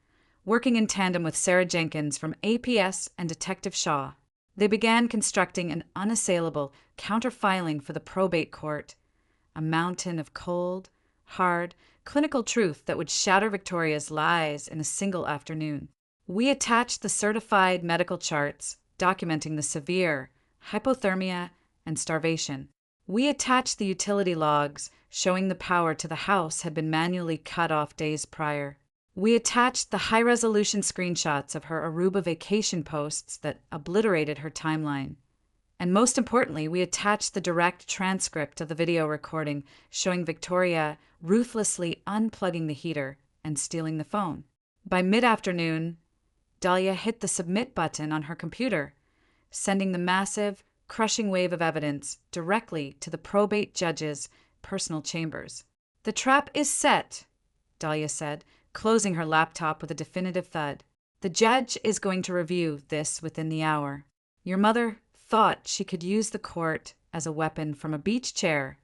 Working in tandem with Sarah Jenkins from APS and Detective Shaw, they began constructing an unassailable counterfiling for the probate court, a mountain of cold, hard, clinical truth that would shatter Victoria's lies in a single afternoon. We attached the certified medical charts documenting the severe hypothermia and starvation. We attached the utility logs showing the power to the house had been manually cut off days prior. We attached the high-resolution screenshots of her Aruba vacation posts that obliterated her timeline. And most importantly, we attached the direct transcript of the video recording showing Victoria ruthlessly unplugging the heater and stealing the phone. By mid-afternoon, Dahlia hit the submit button on her computer, sending the massive, crushing wave of evidence directly to the probate judge's personal chambers. "The trap is set," Dahlia said, closing her laptop with a definitive thud. "The judge is going to review this within the hour. Your mother thought she could use the court as a weapon from a beach chair,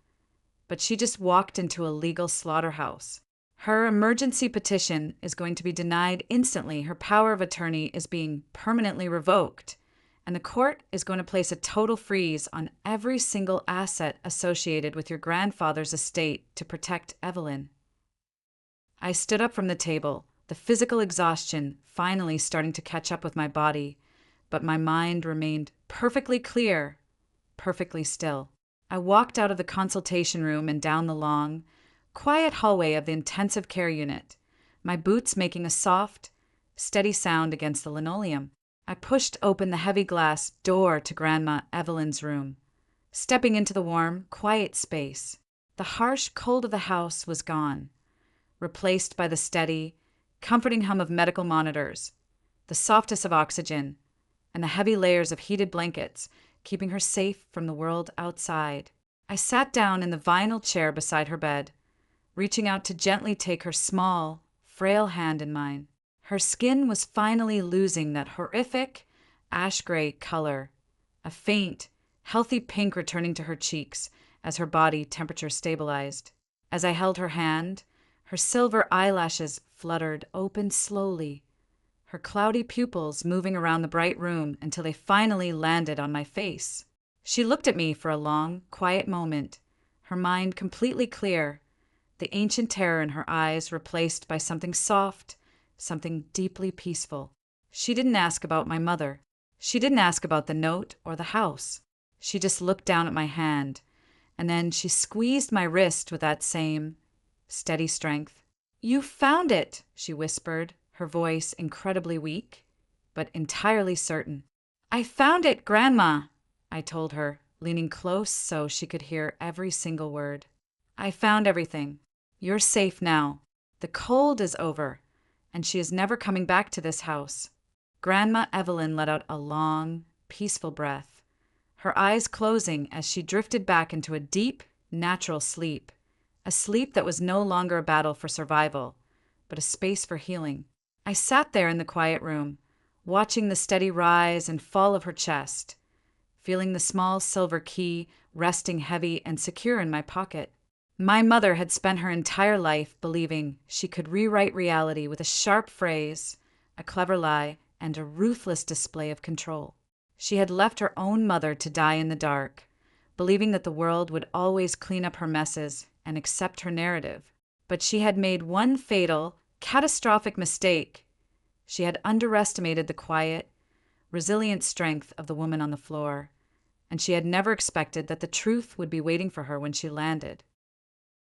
but she just walked into a legal slaughterhouse. Her emergency petition is going to be denied instantly. Her power of attorney is being permanently revoked, and the court is going to place a total freeze on every single asset associated with your grandfather's estate to protect Evelyn." I stood up from the table, the physical exhaustion finally starting to catch up with my body, but my mind remained perfectly clear, perfectly still. I walked out of the consultation room and down the long, quiet hallway of the intensive care unit, my boots making a soft, steady sound against the linoleum. I pushed open the heavy glass door to Grandma Evelyn's room, stepping into the warm, quiet space. The harsh cold of the house was gone, replaced by the steady, comforting hum of medical monitors, the softest of oxygen, and the heavy layers of heated blankets, keeping her safe from the world outside. I sat down in the vinyl chair beside her bed, reaching out to gently take her small, frail hand in mine. Her skin was finally losing that horrific, ash-gray color, a faint, healthy pink returning to her cheeks as her body temperature stabilized. As I held her hand, her silver eyelashes fluttered open slowly, her cloudy pupils moving around the bright room until they finally landed on my face. She looked at me for a long, quiet moment, her mind completely clear, the ancient terror in her eyes replaced by something soft, something deeply peaceful. She didn't ask about my mother. She didn't ask about the note or the house. She just looked down at my hand, and then she squeezed my wrist with that same steady strength. "You found it," she whispered, her voice incredibly weak, but entirely certain. "I found it, Grandma," I told her, leaning close so she could hear every single word. "I found everything. You're safe now. The cold is over, and she is never coming back to this house." Grandma Evelyn let out a long, peaceful breath, her eyes closing as she drifted back into a deep, natural sleep, a sleep that was no longer a battle for survival, but a space for healing. I sat there in the quiet room, watching the steady rise and fall of her chest, feeling the small silver key resting heavy and secure in my pocket. My mother had spent her entire life believing she could rewrite reality with a sharp phrase, a clever lie, and a ruthless display of control. She had left her own mother to die in the dark, believing that the world would always clean up her messes and accept her narrative. But she had made one fatal, catastrophic mistake. She had underestimated the quiet, resilient strength of the woman on the floor, and she had never expected that the truth would be waiting for her when she landed.